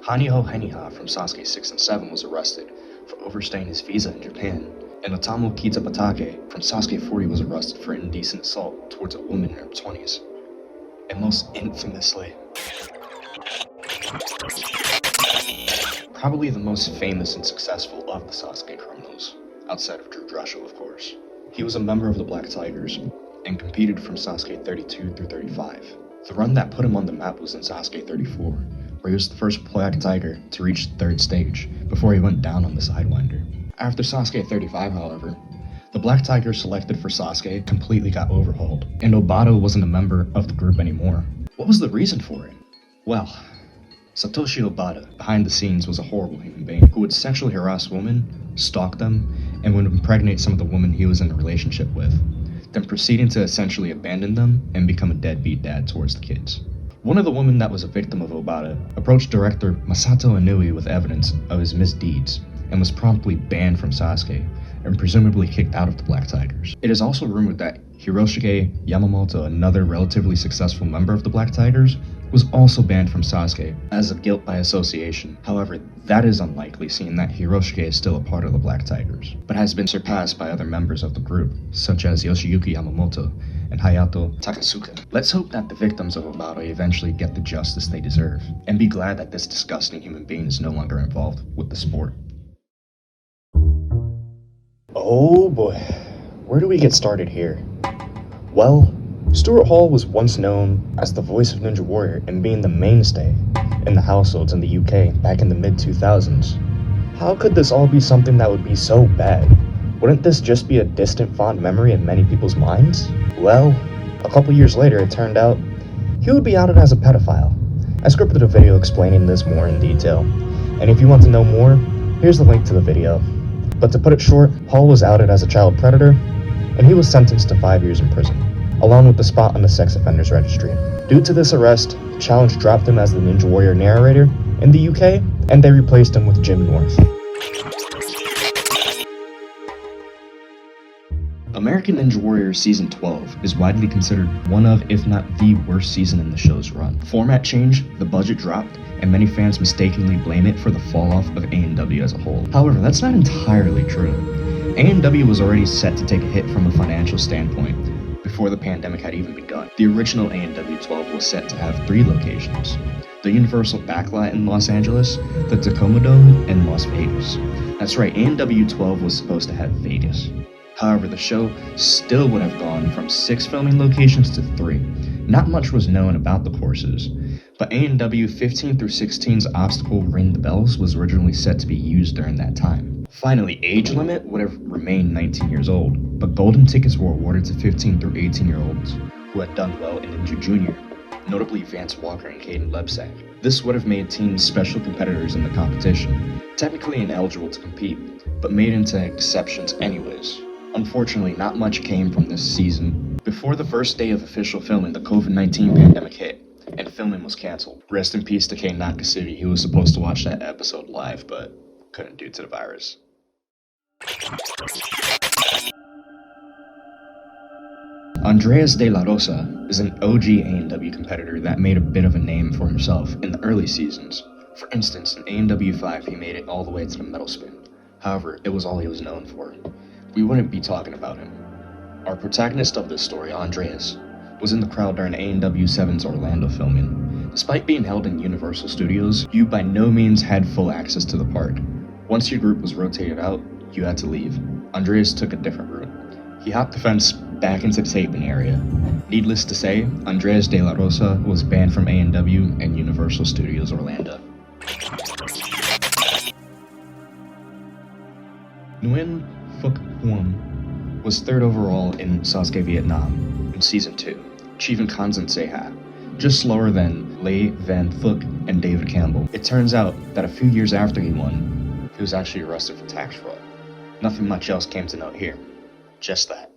Haniho Heniha from Sasuke 6 and 7 was arrested for overstaying his visa in Japan. And Otomo Kitabatake from Sasuke 40 was arrested for indecent assault towards a woman in her 20s. And most infamously, probably the most famous and successful of the Sasuke criminals, outside of Drew Dressel, of course. He was a member of the Black Tigers, and competed from Sasuke 32 through 35. The run that put him on the map was in Sasuke 34, where he was the first Black Tiger to reach the 3rd stage, before he went down on the Sidewinder. After Sasuke 35, however, the Black Tiger selected for Sasuke completely got overhauled, and Obata wasn't a member of the group anymore. What was the reason for it? Well, Satoshi Obata, behind the scenes, was a horrible human being who would sexually harass women, stalk them, and would impregnate some of the women he was in a relationship with, then proceeding to essentially abandon them and become a deadbeat dad towards the kids. One of the women that was a victim of Obata approached director Masato Inui with evidence of his misdeeds and was promptly banned from Sasuke and presumably kicked out of the Black Tigers. It is also rumored that Hiroshige Yamamoto, another relatively successful member of the Black Tigers, was also banned from Sasuke as of guilt by association. However, that is unlikely, seeing that Hiroshige is still a part of the Black Tigers, but has been surpassed by other members of the group, such as Yoshiyuki Yamamoto and Hayato Takasuka. Let's hope that the victims of Obata eventually get the justice they deserve, and be glad that this disgusting human being is no longer involved with the sport. Oh boy, where do we get started here? Well, Stuart Hall was once known as the voice of Ninja Warrior and being the mainstay in the households in the UK back in the mid-2000s. How could this all be something that would be so bad? Wouldn't this just be a distant fond memory in many people's minds? Well, a couple years later it turned out he would be outed as a pedophile. I scripted a video explaining this more in detail, and if you want to know more, here's the link to the video. But to put it short, Hall was outed as a child predator, and he was sentenced to 5 years in prison, along with the spot on the sex offenders registry. Due to this arrest, Challenge dropped him as the Ninja Warrior narrator in the UK, and they replaced him with Jim North. American Ninja Warrior Season 12 is widely considered one of, if not the worst season in the show's run. Format change, the budget dropped, and many fans mistakenly blame it for the fall-off of A&W as a whole. However, that's not entirely true. A&W was already set to take a hit from a financial standpoint before the pandemic had even begun. The original A&W 12 was set to have 3 locations: the Universal Backlot in Los Angeles, the Tacoma Dome, and Las Vegas. That's right, A&W 12 was supposed to have Vegas. However, the show still would have gone from 6 filming locations to 3. Not much was known about the courses, but A&W 15 through 16's obstacle Ring the Bells was originally set to be used during that time. Finally, age limit would have remained 19 years old, but golden tickets were awarded to 15 through 18-year-olds who had done well in Ninja Jr, notably Vance Walker and Caden Lebsack. This would have made teams special competitors in the competition, technically ineligible to compete, but made into exceptions anyways. Unfortunately, not much came from this season, Before the first day of official filming, the COVID-19 pandemic hit, and filming was cancelled. Rest in peace to Kane Nakasiri. He was supposed to watch that episode live, but couldn't due to the virus. Andreas de la Rosa is an OG A&W competitor that made a bit of a name for himself in the early seasons. For instance, in A&W 5 he made it all the way to the medal spin. However, it was all he was known for. We wouldn't be talking about him. Our protagonist of this story, Andreas, was in the crowd during A&W 7's Orlando filming. Despite being held in Universal Studios, you by no means had full access to the park. Once your group was rotated out, you had to leave. Andreas took a different route. He hopped the fence back into the taping area. Needless to say, Andreas de la Rosa was banned from A&W and Universal Studios Orlando. Nuin Fuku was 3rd overall in Sasuke Vietnam in Season 2, achieving Kanzen Seha, just slower than Lei Van Fook and David Campbell. It turns out that a few years after he won, he was actually arrested for tax fraud. Nothing much else came to note here. Just that.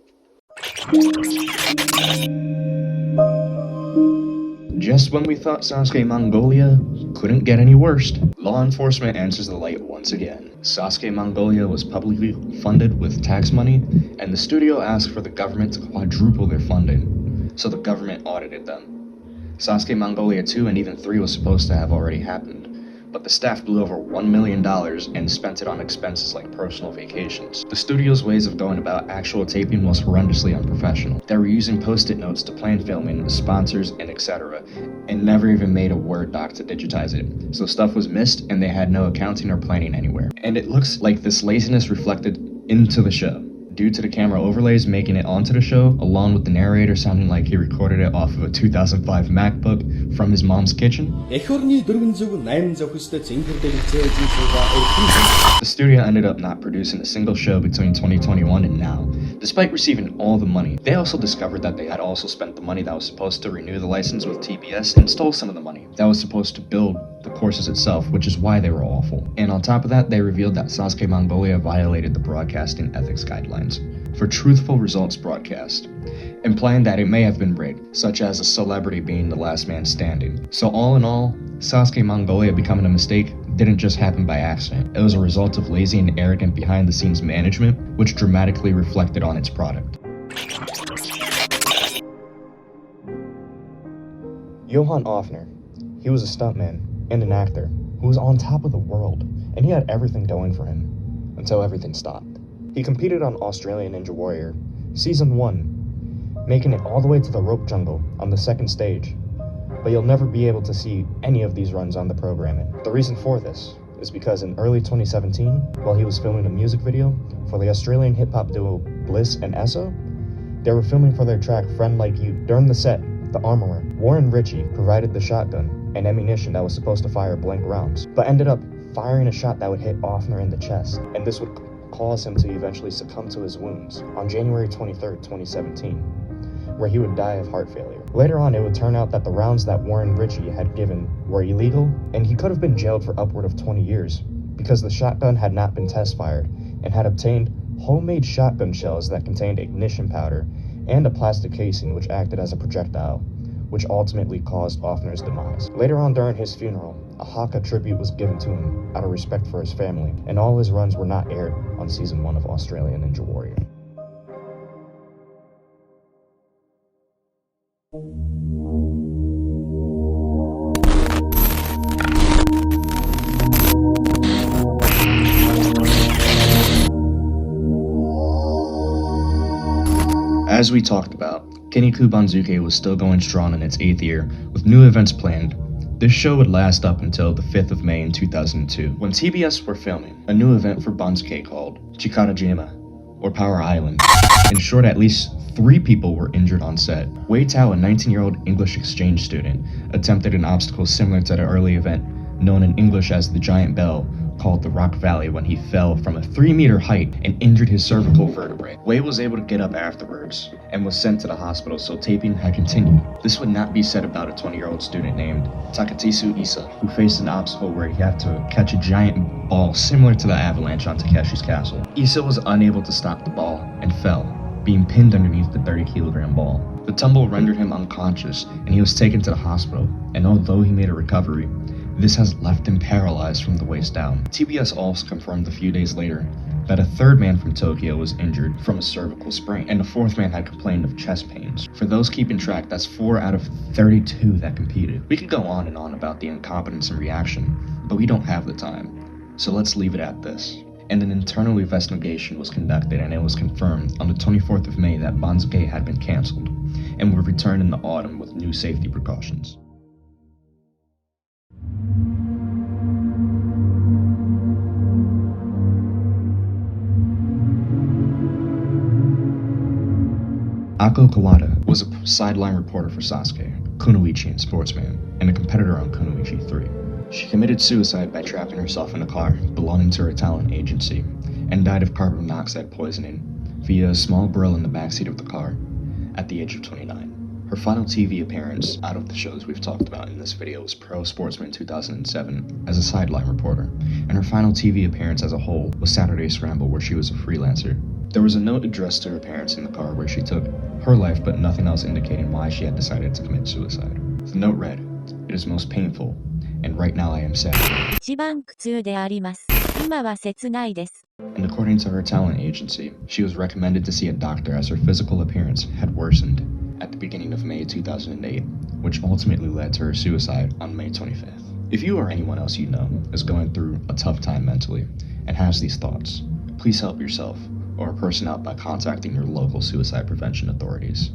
Just when we thought Sasuke Mongolia couldn't get any worse, law enforcement answers the light once again. Sasuke Mongolia was publicly funded with tax money, and the studio asked for the government to quadruple their funding, so the government audited them. Sasuke Mongolia 2 and even 3 was supposed to have already happened, but the staff blew over $1 million and spent it on expenses like personal vacations. The studio's ways of going about actual taping was horrendously unprofessional. They were using post-it notes to plan filming, sponsors, and etc., and never even made a Word doc to digitize it. So stuff was missed, and they had no accounting or planning anywhere. And it looks like this laziness reflected into the show, due to the camera overlays making it onto the show, along with the narrator sounding like he recorded it off of a 2005 MacBook from his mom's kitchen. The studio ended up not producing a single show between 2021 and now, despite receiving all the money. They also discovered that they had also spent the money that was supposed to renew the license with TBS and stole some of the money that was supposed to build the courses itself, which is why they were awful. And on top of that, they revealed that Sasuke Mongolia violated the broadcasting ethics guidelines for truthful results broadcast, implying that it may have been rigged, such as a celebrity being the last man standing. So all in all, Sasuke Mongolia becoming a mistake didn't just happen by accident. It was a result of lazy and arrogant behind-the-scenes management, which dramatically reflected on its product. Johann Ofner. He was a stuntman and an actor who was on top of the world, and he had everything going for him, until everything stopped. He competed on Australian Ninja Warrior, Season 1, making it all the way to the rope jungle on the 2nd stage, but you'll never be able to see any of these runs on the programming. The reason for this is because in early 2017, while he was filming a music video for the Australian hip-hop duo Bliss and Esso, they were filming for their track Friend Like You. During the set, the armorer, Warren Ritchie, provided the shotgun and ammunition that was supposed to fire blank rounds, but ended up firing a shot that would hit Ofner in the chest, and this would cause him to eventually succumb to his wounds on January 23rd, 2017, where he would die of heart failure. Later on, it would turn out that the rounds that Warren Ritchie had given were illegal, and he could have been jailed for upward of 20 years, because the shotgun had not been test fired, and had obtained homemade shotgun shells that contained ignition powder and a plastic casing which acted as a projectile, which ultimately caused Ofner's demise. Later on during his funeral, a haka tribute was given to him out of respect for his family, and all his runs were not aired on Season 1 of Australian Ninja Warrior. As we talked about, Keniku Bonsuke was still going strong in its 8th year, with new events planned. This show would last up until the 5th of May in 2002, when TBS were filming a new event for Bonsuke called Chikarajima, or Power Island. In short, at least 3 people were injured on set. Wipeout, a 19-year-old English exchange student, attempted an obstacle similar to the early event, known in English as the Giant Bell, called the Rock Valley, when he fell from a 3-meter height and injured his cervical vertebrae. Wei was able to get up afterwards and was sent to the hospital, so taping had continued. This would not be said about a 20-year-old student named Takatisu Issa, who faced an obstacle where he had to catch a giant ball similar to the avalanche on Takeshi's castle. Issa was unable to stop the ball and fell, being pinned underneath the 30-kilogram ball. The tumble rendered him unconscious, and he was taken to the hospital, and although he made a recovery, this has left him paralyzed from the waist down. TBS also confirmed a few days later that a third man from Tokyo was injured from a cervical sprain, and a fourth man had complained of chest pains. For those keeping track, that's 4 out of 32 that competed. We could go on and on about the incompetence and reaction, but we don't have the time, so let's leave it at this. And an internal investigation was conducted, and it was confirmed on the 24th of May that Bonsuke had been cancelled, and would return in the autumn with new safety precautions. Ako Kawada was a sideline reporter for Sasuke, Kunoichi and Sportsman, and a competitor on Kunoichi 3. She committed suicide by trapping herself in a car belonging to her talent agency, and died of carbon monoxide poisoning via a small brill in the backseat of the car at the age of 29. Her final TV appearance out of the shows we've talked about in this video was Pro Sportsman 2007 as a sideline reporter, and her final TV appearance as a whole was Saturday Scramble, where she was a freelancer. There was a note addressed to her parents in the car where she took her life, but nothing else indicating why she had decided to commit suicide. The note read, "It is most painful, and right now I am sad." And according to her talent agency, she was recommended to see a doctor as her physical appearance had worsened at the beginning of May 2008, which ultimately led to her suicide on May 25th. If you or anyone else you know is going through a tough time mentally and has these thoughts, please help yourself or a person out by contacting your local suicide prevention authorities.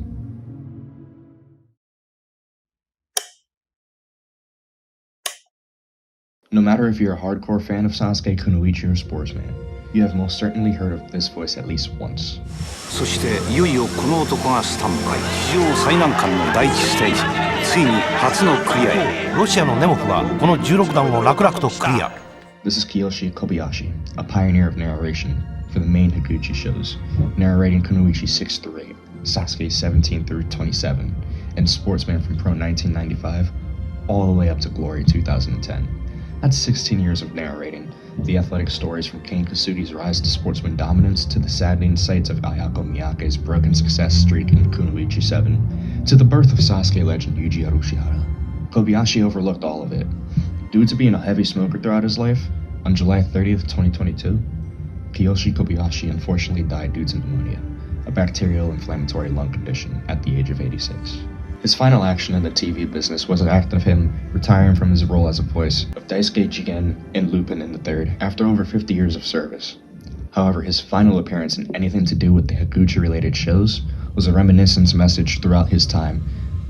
No matter if you're a hardcore fan of Sasuke, Kunoichi, or Sportsman, you have most certainly heard of this voice at least once. そしていよいよこの男がスタンバイ、史上最難関の第一ステージ、ついに初のクリアへ。ロシアのネモフはこの16段を楽々とクリア。This is Kiyoshi Kobayashi, a pioneer of narration for the main Higuchi shows, narrating Kunoichi 6 through 8, Sasuke 17 through 27, and Sportsman from Pro 1995 all the way up to Glory 2010. That's 16 years of narrating the athletic stories from Kane Kasugi's rise to sportsman dominance to the saddening sights of Ayako Miyake's broken success streak in Kunoichi 7 to the birth of Sasuke legend Yuji Arushihara. Kobayashi overlooked all of it. Due to being a heavy smoker throughout his life, on July 30th, 2022, Kiyoshi Kobayashi unfortunately died due to pneumonia, a bacterial inflammatory lung condition, at the age of 86. His final action in the TV business was an act of him retiring from his role as a voice of Daisuke Jigen and Lupin in the Third after over 50 years of service. However, his final appearance in anything to do with the Higuchi-related shows was a reminiscence message throughout his time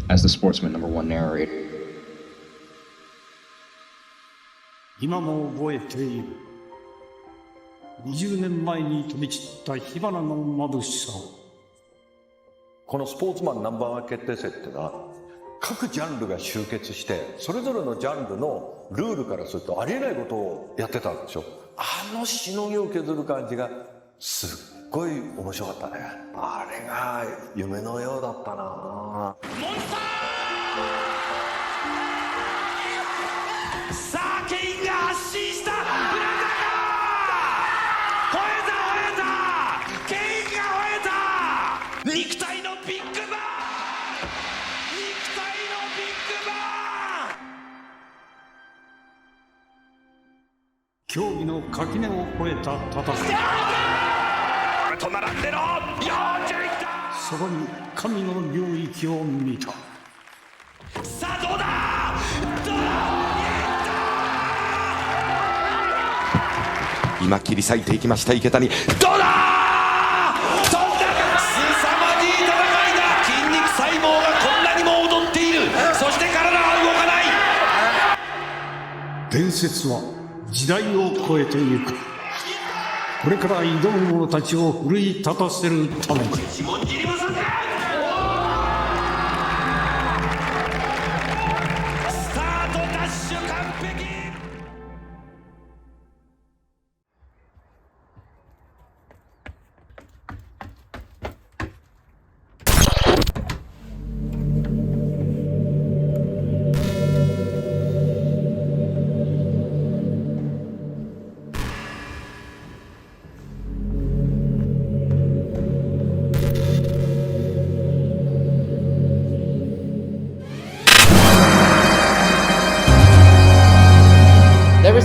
as the Sportsman #1 narrator. 今も覚えている。20年前に飛び散った火花の眩しさを。このスポーツマンナンバーワン決定戦っていうのは各ジャンルが集結してそれぞれのジャンルのルールからするとありえないことをやってたわけでしょ。あのしのぎを削る感じがすっごい面白かったね。あれが夢のようだったな。モンスターさあケインが発進した。肉体のビッグバーン！肉体のビッグバーン！競技の垣根を越えた戦い。と並んでの41だ！そこに神の領域を見た。さあどうだ！今切り裂いていきました池谷。どうだ！伝説は時代を超えてゆく。これから挑む者たちを奮い立たせるために。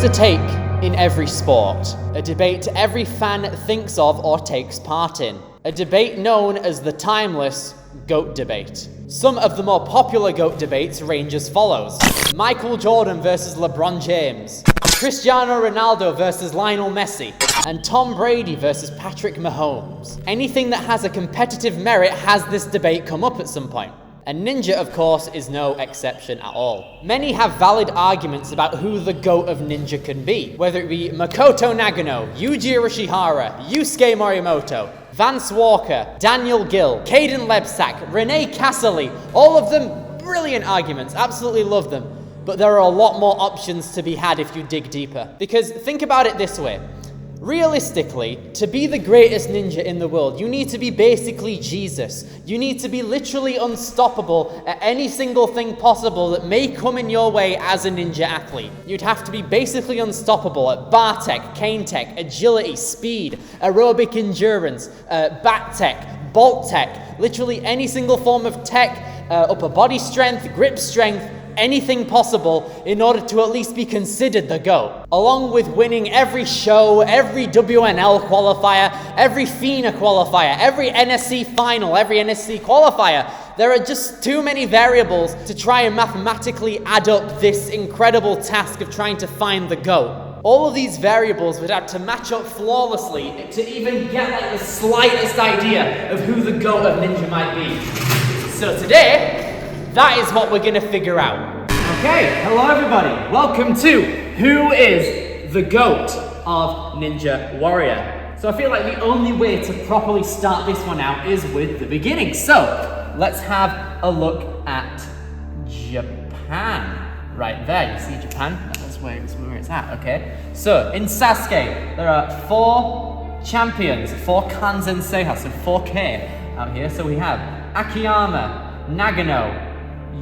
is a take in every sport, a debate every fan thinks of or takes part in, a debate known as the timeless GOAT debate. Some of the more popular GOAT debates range as follows: Michael Jordan versus LeBron James, Cristiano Ronaldo versus Lionel Messi, and Tom Brady versus Patrick Mahomes. Anything that has a competitive merit has this debate come up at some point. And Ninja, of course, is no exception at all. Many have valid arguments about who the GOAT of Ninja can be, whether it be Makoto Nagano, Yuji Arashihara, Yusuke Morimoto, Vance Walker, Daniel Gill, Caden Lebsack, Renee Casserly. All of them brilliant arguments, absolutely love them. But there are a lot more options to be had if you dig deeper. Because think about it this way. Realistically, to be the greatest ninja in the world, you need to be basically Jesus. You need to be literally unstoppable at any single thing possible that may come in your way as a ninja athlete. You'd have to be basically unstoppable at bar tech, cane tech, agility, speed, aerobic endurance, bat tech, bolt tech, literally any single form of tech, upper body strength, grip strength, anything possible in order to at least be considered the GOAT. Along with winning every show, every WNL qualifier, every FINA qualifier, every NSC final, every NSC qualifier. There are just too many variables to try and mathematically add up this incredible task of trying to find the GOAT. All of these variables would have to match up flawlessly to even get like the slightest idea of who the GOAT of Ninja might be. So today, that is what we're gonna figure out. Okay, hello everybody. Welcome to Who is the GOAT of Ninja Warrior? So I feel like the only way to properly start this one out is with the beginning. So let's have a look at Japan. Right there, you see Japan? That's where it's at, okay? So in Sasuke, there are 4 champions, 4 Kanzen Seiha, so 4K out here. So we have Akiyama, Nagano,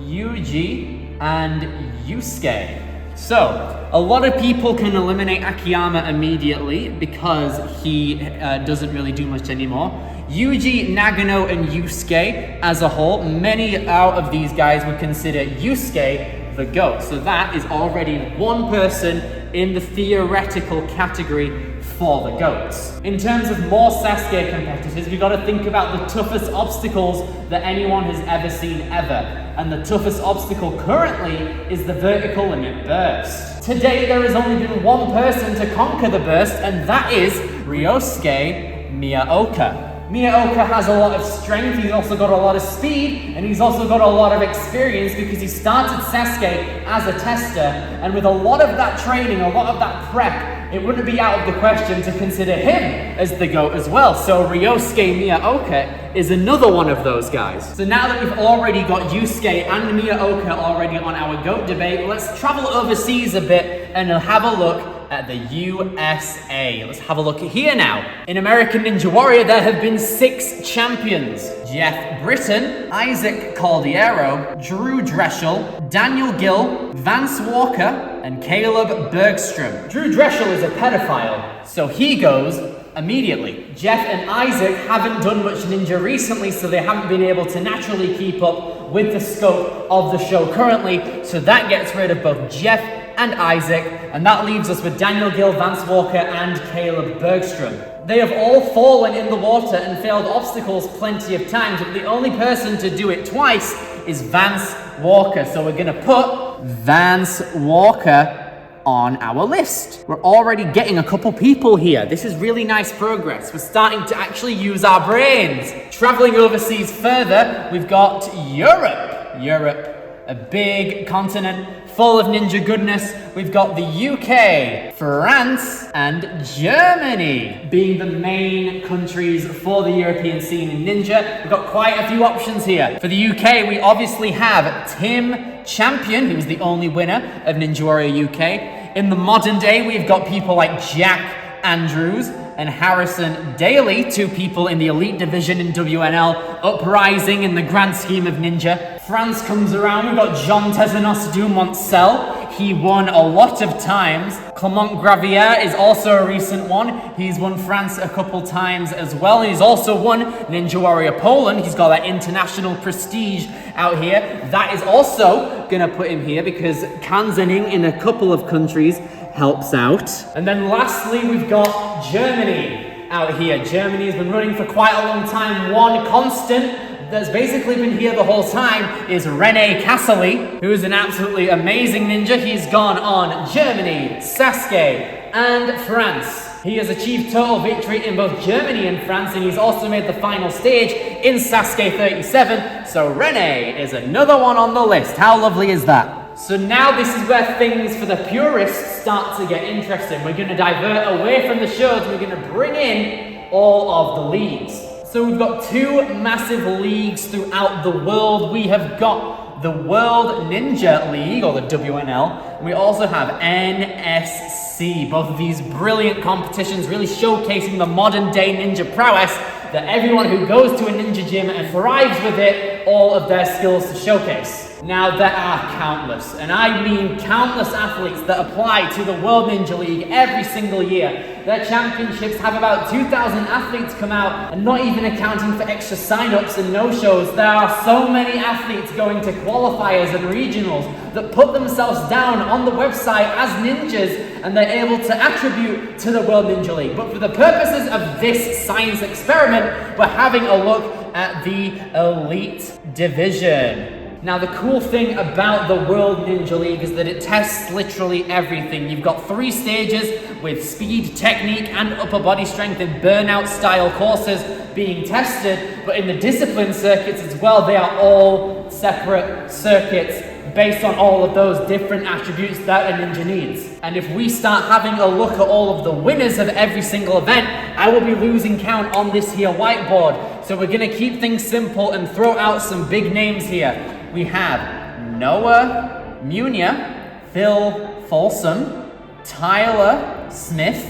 Yuji, and Yusuke. So, a lot of people can eliminate Akiyama immediately because he doesn't really do much anymore. Yuji, Nagano, and Yusuke as a whole, many out of these guys would consider Yusuke the GOAT. So that is already one person in the theoretical category for the GOATs. In terms of more Sasuke competitors, we've got to think about the toughest obstacles that anyone has ever seen ever. And the toughest obstacle currently is the vertical limit burst. To date, there has only been one person to conquer the burst, and that is Ryosuke Miyaoka. Miyaoka has a lot of strength, he's also got a lot of speed, and he's also got a lot of experience because he started Sasuke as a tester, and with a lot of that training, a lot of that prep, it wouldn't be out of the question to consider him as the GOAT as well. So Ryosuke Miyaoka is another one of those guys. So now that we've already got Yusuke and Miyaoka already on our GOAT debate, let's travel overseas a bit and have a look at the USA. Let's have a look here now. In American Ninja Warrior, there have been 6 champions. Jeff Britton, Isaac Caldiero, Drew Dreschel, Daniel Gill, Vance Walker, and Caleb Bergstrom. Drew Dreschel is a pedophile, so he goes immediately. Jeff and Isaac haven't done much ninja recently, so they haven't been able to naturally keep up with the scope of the show currently, so that gets rid of both Jeff and Isaac, and that leaves us with Daniel Gill, Vance Walker, and Caleb Bergstrom. They have all fallen in the water and failed obstacles plenty of times, but the only person to do it twice is Vance Walker. So we're gonna put Vance Walker on our list. We're already getting a couple people here. This is really nice progress. We're starting to actually use our brains. Traveling overseas further, we've got Europe, a big continent full of ninja goodness. We've got the UK, France, and Germany being the main countries for the European scene in ninja. We've got quite a few options here. For the UK, we obviously have Tim Champion, who's the only winner of Ninja Warrior UK. In the modern day, we've got people like Jack Andrews and Harrison Daly, 2 people in the elite division in WNL, uprising in the grand scheme of ninja. France comes around, we've got Jean Tezanos du Montcel. He won a lot of times. Clement Gravier is also a recent one. He's won France a couple times as well. And he's also won Ninja Warrior Poland. He's got that international prestige out here. That is also gonna put him here because Kanzening in a couple of countries helps out. And then lastly, we've got Germany out here. Germany has been running for quite a long time. One constant that's basically been here the whole time is René Cassely, who is an absolutely amazing ninja. He's gone on Germany, Sasuke, and France. He has achieved total victory in both Germany and France, and he's also made the final stage in Sasuke 37, so René is another one on the list. How lovely is that? So now this is where things for the purists start to get interesting. We're going to divert away from the shows, we're going to bring in all of the leagues. So we've got two massive leagues throughout the world. We have got the World Ninja League, or the WNL, and we also have NSC. Both of these brilliant competitions really showcasing the modern day ninja prowess that everyone who goes to a ninja gym and thrives with it, all of their skills to showcase. Now there are countless, and I mean countless athletes that apply to the World Ninja League every single year. Their championships have about 2,000 athletes come out, and not even accounting for extra sign-ups and no-shows, there are so many athletes going to qualifiers and regionals that put themselves down on the website as ninjas, and they're able to attribute to the World Ninja League. But for the purposes of this science experiment, we're having a look at the Elite Division. Now the cool thing about the World Ninja League is that it tests literally everything. You've got 3 stages with speed, technique, and upper body strength and burnout style courses being tested, but in the discipline circuits as well, they are all separate circuits based on all of those different attributes that a ninja needs. And if we start having a look at all of the winners of every single event, I will be losing count on this here whiteboard. So we're gonna keep things simple and throw out some big names here. We have Noah Munia, Phil Folsom, Tyler Smith,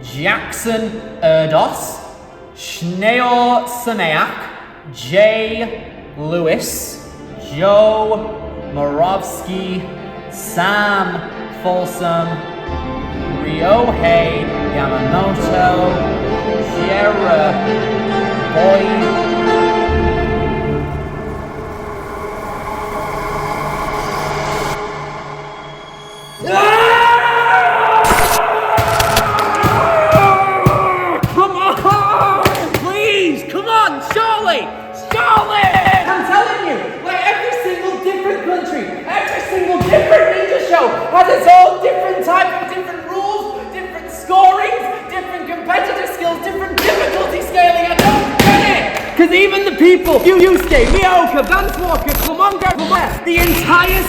Jackson Erdos, Schneo Sameak, Jay Lewis, Joe Morovsky, Sam Folsom, Ryohei Yamamoto, Jera Boyd, Come on! Please! Come on! Surely! Surely! I'm telling you, like every single different country, every single different ninja show has its own different type of different rules, different scorings, different competitive skills, different difficulty scaling. I don't get it! Because even the people, Yusuke, Miyoka, Bonsuke, Flamongo, the entire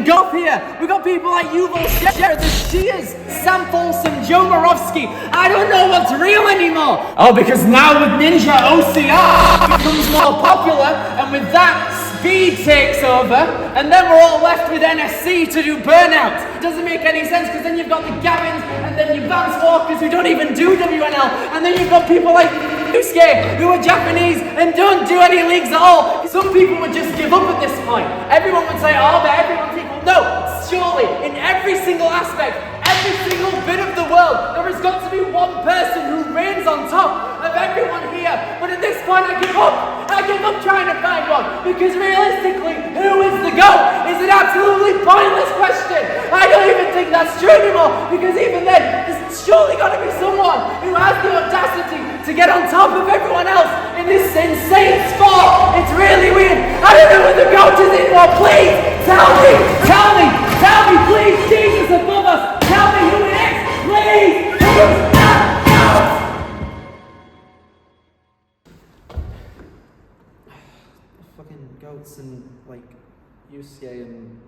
gum here. We got people like Yuval Shera, the Shears, Sam Folsom, Joe Morovsky. I don't know what's real anymore. Oh, because now with Ninja OCR becomes more popular, and with that, speed takes over, and then we're all left with NSC to do burnout. It doesn't make any sense, because then you've got the Gavins, and then your Vance Walkers who don't even do WNL, and then you've got people like Yusuke, who are Japanese and don't do any leagues at all. Some people would just give up at this point. Everyone would say, oh, but everyone's equal. No, surely, in every single aspect, every single bit of the world, there has got to be one person who reigns on top of everyone here. But at this point, I give up. I give up trying to find one. Because realistically, who is the GOAT is an absolutely pointless question. I don't even think that's true anymore. Because even then, there's surely got to be someone who has the audacity to get on top of everyone else in this insane sport. It's really weird. I don't know who the GOAT is anymore. Please, tell me, please, Jesus above us. Tell me who it is, please! Who's that GOAT? Fucking goats and, like, Yusuke and...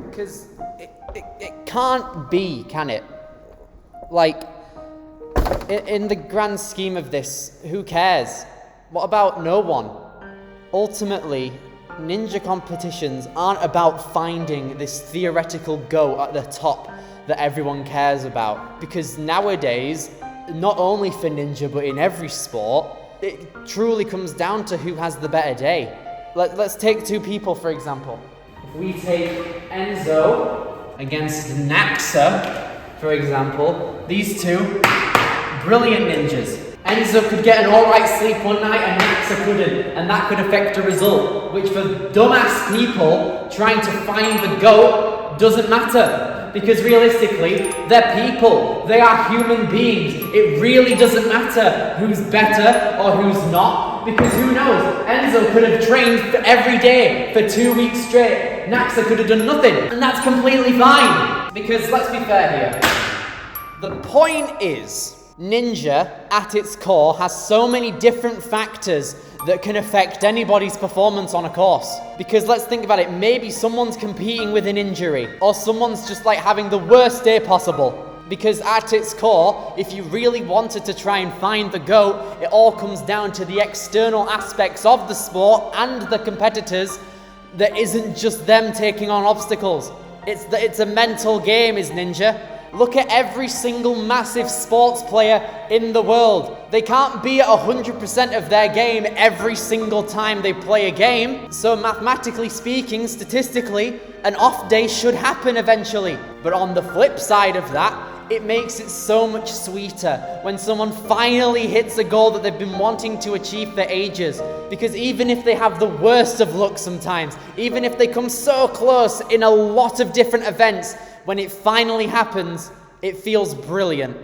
Because it can't be, can it? Like, in the grand scheme of this, who cares? What about no one? Ultimately, ninja competitions aren't about finding this theoretical GOAT at the top that everyone cares about. Because nowadays, not only for ninja but in every sport, it truly comes down to who has the better day. Let's take two people for example. We take Enzo against Naxa, for example. These two, brilliant ninjas. Enzo could get an alright sleep one night and Naxa couldn't, and that could affect the result, which for dumbass people trying to find the GOAT doesn't matter. Because realistically, they're people. They are human beings. It really doesn't matter who's better or who's not. Because who knows? Enzo could have trained every day for 2 weeks straight. Naxa could have done nothing. And that's completely fine. Because let's be fair here. The point is, ninja, at its core, has so many different factors that can affect anybody's performance on a course. Because let's think about it, maybe someone's competing with an injury, or someone's just like having the worst day possible. Because at its core, if you really wanted to try and find the GOAT, it all comes down to the external aspects of the sport and the competitors that isn't just them taking on obstacles. It's a mental game, is ninja. Look at every single massive sports player in the world. They can't be at 100% of their game every single time they play a game. So mathematically speaking, statistically, an off day should happen eventually. But on the flip side of that, it makes it so much sweeter when someone finally hits a goal that they've been wanting to achieve for ages. Because even if they have the worst of luck sometimes, even if they come so close in a lot of different events, when it finally happens, it feels brilliant.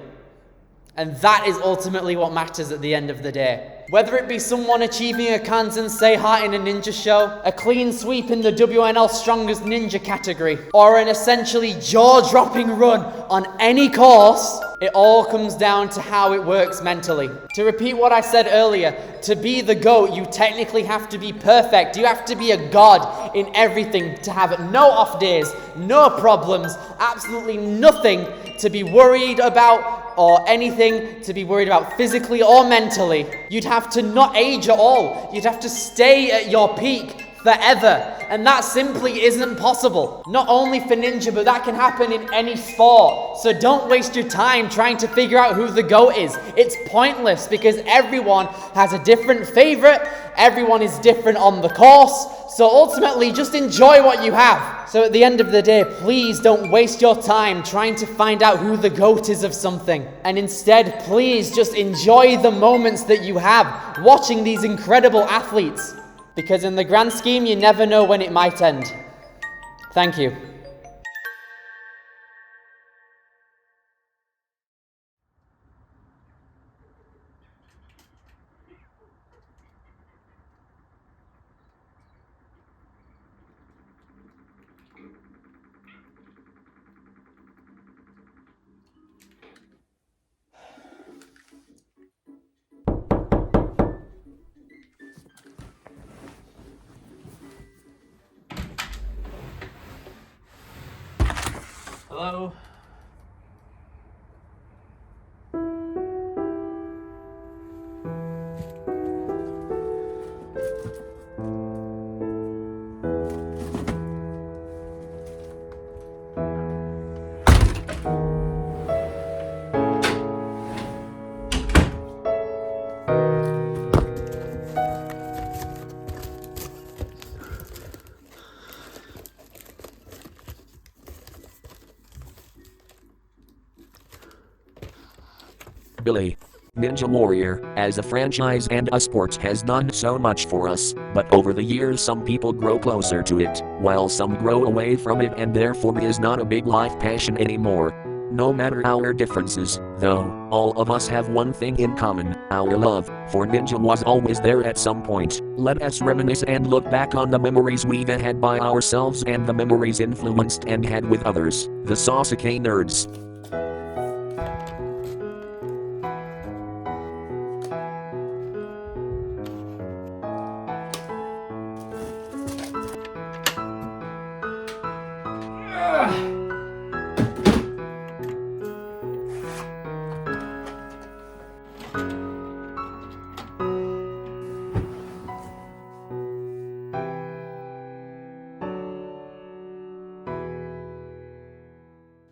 And that is ultimately what matters at the end of the day. Whether it be someone achieving a Kanzen Seiha in a ninja show, a clean sweep in the WNL Strongest Ninja category, or an essentially jaw-dropping run on any course, it all comes down to how it works mentally. To repeat what I said earlier, to be the GOAT, you technically have to be perfect. You have to be a god in everything, to have no off days, no problems, absolutely nothing to be worried about, or anything to be worried about physically or mentally. You'd have to not age at all. You'd have to stay at your peak forever. And that simply isn't possible. Not only for ninja, but that can happen in any sport. So don't waste your time trying to figure out who the GOAT is. It's pointless because everyone has a different favorite. Everyone is different on the course. So ultimately, just enjoy what you have. So at the end of the day, please don't waste your time trying to find out who the GOAT is of something. And instead, please just enjoy the moments that you have watching these incredible athletes. Because in the grand scheme, you never know when it might end. Thank you. Hello? Billy. Ninja Warrior, as a franchise and a sport, has done so much for us, but over the years some people grow closer to it, while some grow away from it and therefore is not a big life passion anymore. No matter our differences, though, all of us have one thing in common: our love for ninja was always there at some point. Let us reminisce and look back on the memories we've had by ourselves and the memories influenced and had with others. The Sasuke Nerds.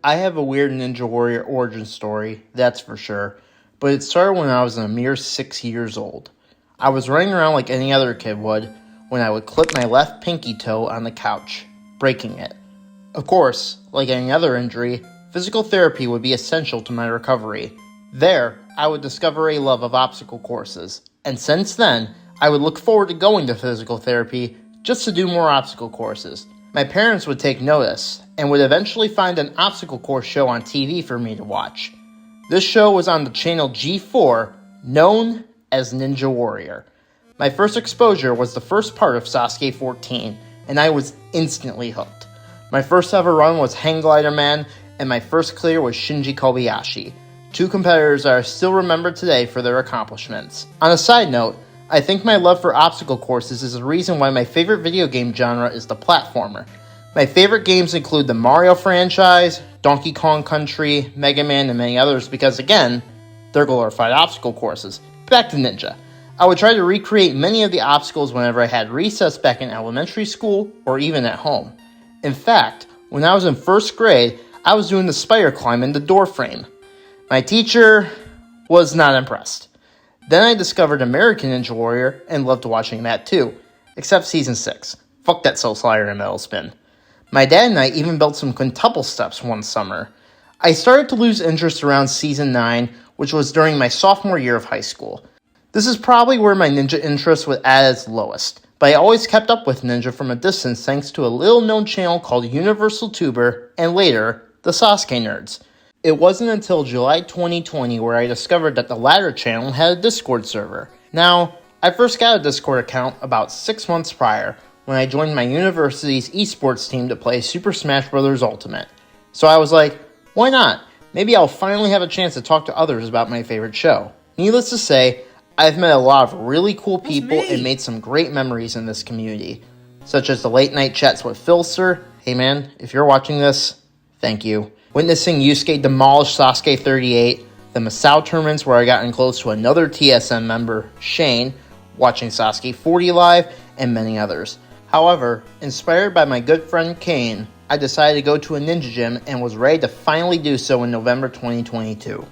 I have a weird Ninja Warrior origin story, that's for sure, but it started when I was a mere 6 years old. I was running around like any other kid would when I would clip my left pinky toe on the couch, breaking it. Of course, like any other injury, physical therapy would be essential to my recovery. There, I would discover a love of obstacle courses, and since then, I would look forward to going to physical therapy just to do more obstacle courses. My parents would take notice, and would eventually find an obstacle course show on TV for me to watch. This show was on the channel G4, known as Ninja Warrior. My first exposure was the first part of Sasuke 14, and I was instantly hooked. My first ever run was Hang Glider Man, and my first clear was Shinji Kobayashi, two competitors that are still remembered today for their accomplishments. On a side note, I think my love for obstacle courses is the reason why my favorite video game genre is the platformer. My favorite games include the Mario franchise, Donkey Kong Country, Mega Man, and many others because, again, they're glorified obstacle courses. Back to Ninja. I would try to recreate many of the obstacles whenever I had recess back in elementary school or even at home. In fact, when I was in first grade, I was doing the spider climb in the door frame. My teacher was not impressed. Then I discovered American Ninja Warrior and loved watching that too, except Season 6. Fuck that Soul Slider and Metal Spin. My dad and I even built some quintuple steps one summer. I started to lose interest around Season 9, which was during my sophomore year of high school. This is probably where my ninja interest was at its lowest, but I always kept up with ninja from a distance thanks to a little known channel called Universal Tuber, and later, the Sasuke Nerds. It wasn't until July 2020 where I discovered that the latter channel had a Discord server. Now, I first got a Discord account about 6 months prior, when I joined my university's esports team to play Super Smash Bros. Ultimate. So I was like, why not? Maybe I'll finally have a chance to talk to others about my favorite show. Needless to say, I've met a lot of really cool people and made some great memories in this community, such as the late night chats with Philster. Hey man, if you're watching this, thank you. Witnessing Yusuke demolish Sasuke 38, the Masao tournaments where I got close to another TSM member, Shane, watching Sasuke 40 live, and many others. However, inspired by my good friend Kane, I decided to go to a ninja gym and was ready to finally do so in November 2022.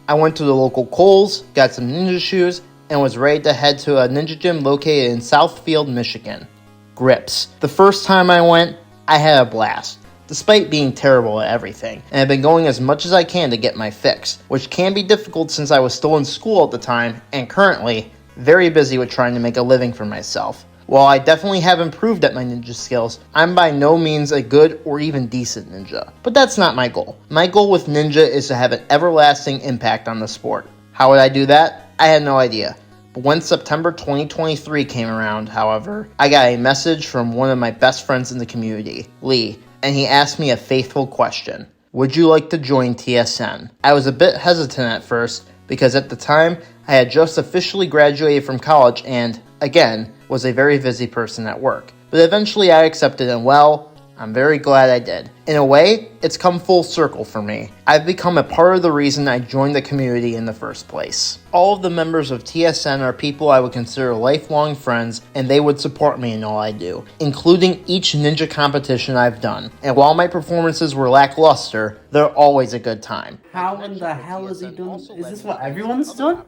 I went to the local Kohl's, got some ninja shoes, and was ready to head to a ninja gym located in Southfield, Michigan. Grips. The first time I went, I had a blast, despite being terrible at everything, and I've been going as much as I can to get my fix, which can be difficult since I was still in school at the time, and currently, very busy with trying to make a living for myself. While I definitely have improved at my ninja skills, I'm by no means a good or even decent ninja. But that's not my goal. My goal with ninja is to have an everlasting impact on the sport. How would I do that? I had no idea. But when September 2023 came around, however, I got a message from one of my best friends in the community, Lee, and he asked me a faithful question. Would you like to join TSN? I was a bit hesitant at first, because at the time, I had just officially graduated from college and, again, was a very busy person at work. But eventually I accepted, and well, I'm very glad I did. In a way, it's come full circle for me. I've become a part of the reason I joined the community in the first place. All of the members of TSN are people I would consider lifelong friends, and they would support me in all I do, including each ninja competition I've done. And while my performances were lackluster, they're always a good time. How in the hell has he done? Is this what everyone's done?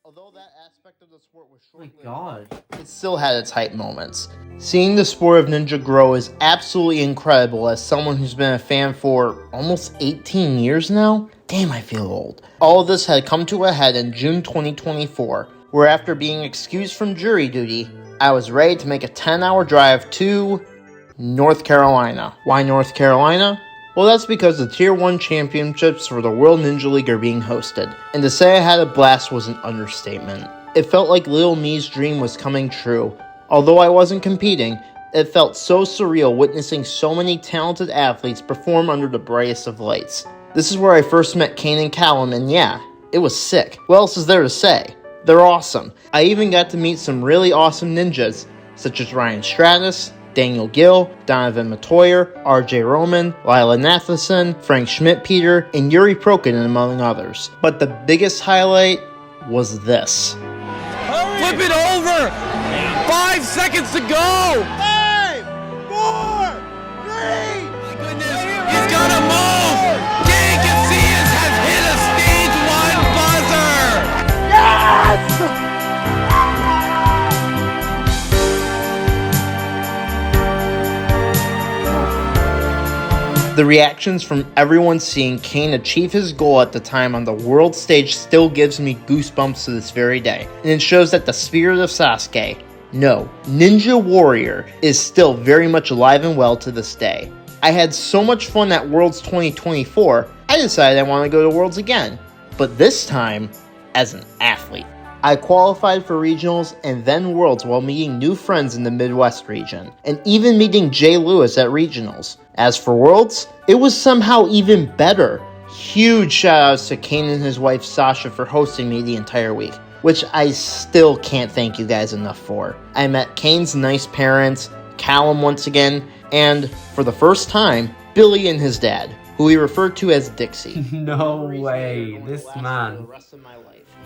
Although that aspect of the sport was short-lived, oh my god, it still had its hype moments. Seeing the sport of ninja grow is absolutely incredible as someone who's been a fan for almost 18 years now. Damn, I feel old. All of this had come to a head in June 2024, where after being excused from jury duty, I was ready to make a 10-hour drive to North Carolina. Why North Carolina? Well, that's because the Tier 1 championships for the World Ninja League are being hosted, and to say I had a blast was an understatement. It felt like little me's dream was coming true. Although I wasn't competing, it felt so surreal witnessing so many talented athletes perform under the brightest of lights. This is where I first met Kane and Callum, and yeah, it was sick. What else is there to say? They're awesome. I even got to meet some really awesome ninjas, such as Ryan Stratus, Daniel Gill, Donovan Matoyer, RJ Roman, Lila Nathanson, Frank Schmidt-Peter, and Yuri Prokin, among others. But the biggest highlight was this. Flip it over! 5 seconds to go! 5, 4, 3, He's gotta move! King Casillas has hit a stage 1 buzzer! Yes! The reactions from everyone seeing Kane achieve his goal at the time on the world stage still gives me goosebumps to this very day, and it shows that the spirit of Sasuke, no, Ninja Warrior, is still very much alive and well to this day. I had so much fun at Worlds 2024, I decided I want to go to Worlds again, but this time as an athlete. I qualified for regionals and then Worlds while meeting new friends in the Midwest region, and even meeting Jay Lewis at regionals. As for Worlds, it was somehow even better. Huge shoutouts to Kane and his wife Sasha for hosting me the entire week, which I still can't thank you guys enough for. I met Kane's nice parents, Callum once again, and, for the first time, Billy and his dad, who he referred to as Dixie. No way, this man.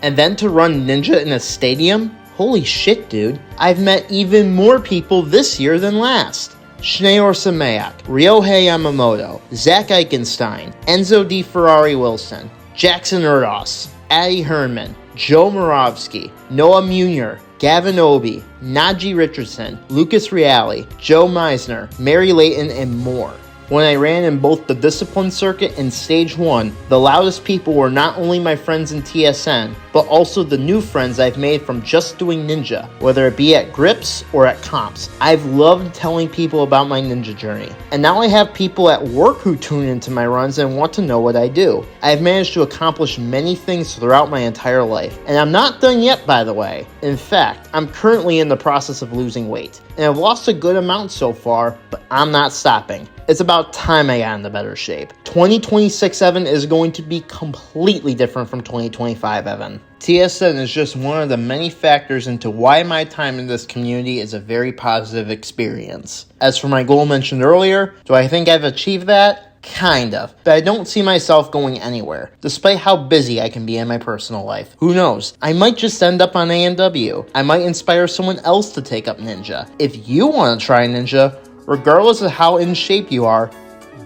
And then to run Ninja in a stadium? Holy shit, dude. I've met even more people this year than last. Shneor Samayak, Ryohei Yamamoto, Zach Eichenstein, Enzo Di Ferrari Wilson, Jackson Erdos, Addie Herman, Joe Moravsky, Noah Munier, Gavin Obi, Najee Richardson, Lucas Reale, Joe Meisner, Mary Layton, and more. When I ran in both the Discipline Circuit and Stage 1, the loudest people were not only my friends in TSN, but also the new friends I've made from just doing Ninja, whether it be at grips or at comps. I've loved telling people about my Ninja journey, and now I have people at work who tune into my runs and want to know what I do. I've managed to accomplish many things throughout my entire life, and I'm not done yet, by the way. In fact, I'm currently in the process of losing weight, and I've lost a good amount so far, but I'm not stopping. It's about time I got into better shape. 2026 Evan is going to be completely different from 2025 Evan. TSN is just one of the many factors into why my time in this community is a very positive experience. As for my goal mentioned earlier, do I think I've achieved that? Kind of, but I don't see myself going anywhere, despite how busy I can be in my personal life. Who knows? I might just end up on ANW. I might inspire someone else to take up Ninja. If you want to try Ninja, regardless of how in shape you are,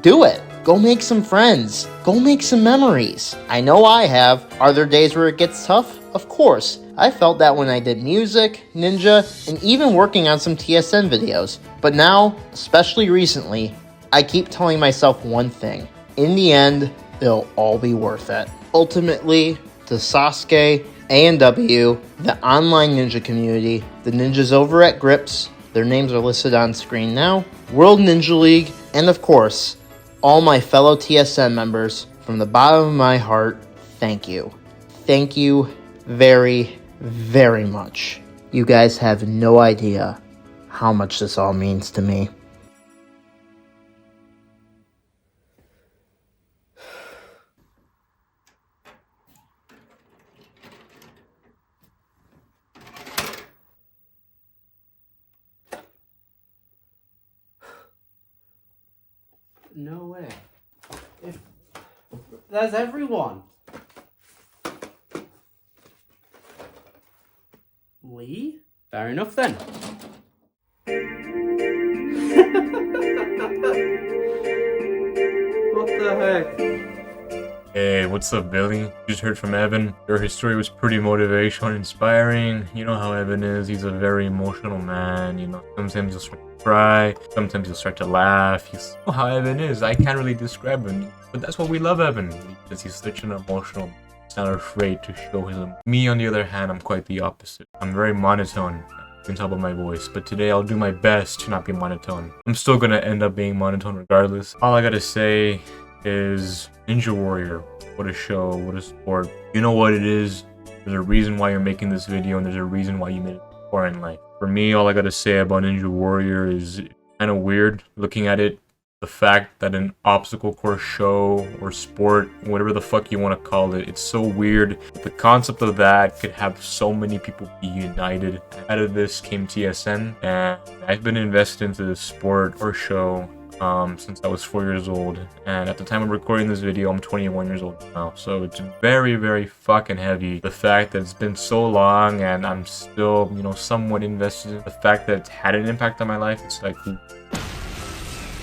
do it. Go make some friends. Go make some memories. I know I have. Are there days where it gets tough? Of course. I felt that when I did music, Ninja, and even working on some TSN videos. But now, especially recently, I keep telling myself one thing. In the end, it'll all be worth it. Ultimately, to Sasuke, ANW, the online Ninja community, the ninjas over at Grips, their names are listed on screen now, World Ninja League, and of course, all my fellow TSN members, from the bottom of my heart, thank you. Thank you very, very much. You guys have no idea how much this all means to me. No way. If there's everyone. Lee? Fair enough then. What the heck? Hey, what's up, Billy? Just heard from Evan. His story was pretty motivational and inspiring. You know how Evan is. He's a very emotional man. You know, sometimes he'll start to cry. Sometimes he'll start to laugh. You know how Evan is. I can't really describe him. But that's why we love Evan. Because he's such an emotional. He's not afraid to show his emotion. Me, on the other hand, I'm quite the opposite. I'm very monotone. You can tell by my voice, but today I'll do my best to not be monotone. I'm still gonna end up being monotone regardless. All I gotta say is Ninja Warrior. What a show, what a sport. You know what it is. There's a reason why you're making this video, and there's a reason why you made it far in life. For me, all I gotta say about Ninja Warrior is kind of weird looking at it. The fact that an obstacle course show or sport, whatever the fuck you want to call it, it's so weird. The concept of that could have so many people be united. Out of this came TSN, and I've been invested into this sport or show since I was 4 years old, and at the time of recording this video I'm 21 years old now, so it's very, very fucking heavy. The fact that it's been so long and I'm still, you know, somewhat invested. The fact that it's had an impact on my life, it's like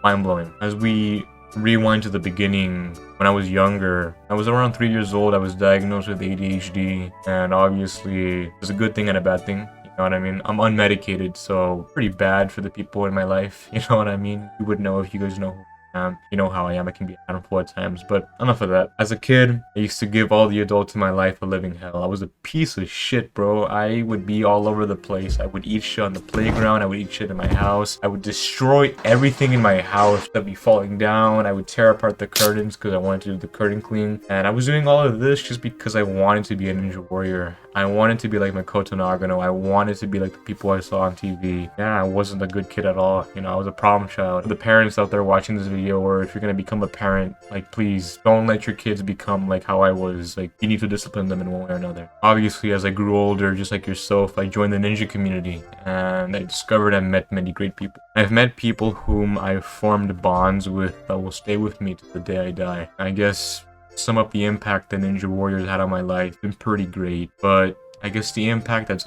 mind-blowing. As we rewind to the beginning. When I was younger, I was around 3 years old, I was diagnosed with ADHD, and obviously there's a good thing and a bad thing. You know what I mean? I'm unmedicated, so pretty bad for the people in my life. You know what I mean? You would know if you guys know who I am. You know how I am. I can be a handful at times, but enough of that. As a kid, I used to give all the adults in my life a living hell. I was a piece of shit, bro. I would be all over the place. I would eat shit on the playground. I would eat shit in my house. I would destroy everything in my house that'd be falling down. I would tear apart the curtains because I wanted to do the curtain clean. And I was doing all of this just because I wanted to be a ninja warrior. I wanted to be like Makoto Nagano. I wanted to be like the people I saw on TV. Yeah, I wasn't a good kid at all. You know, I was a problem child. The parents out there watching this video, or if you're gonna become a parent, like, please don't let your kids become like how I was. Like, you need to discipline them in one way or another. Obviously, as I grew older, just like yourself, I joined the ninja community and I discovered and met many great people. I've met people whom I've formed bonds with that will stay with me to the day I die. I guess sum up the impact that Ninja Warriors had on my life, been pretty great, but I guess the impact that's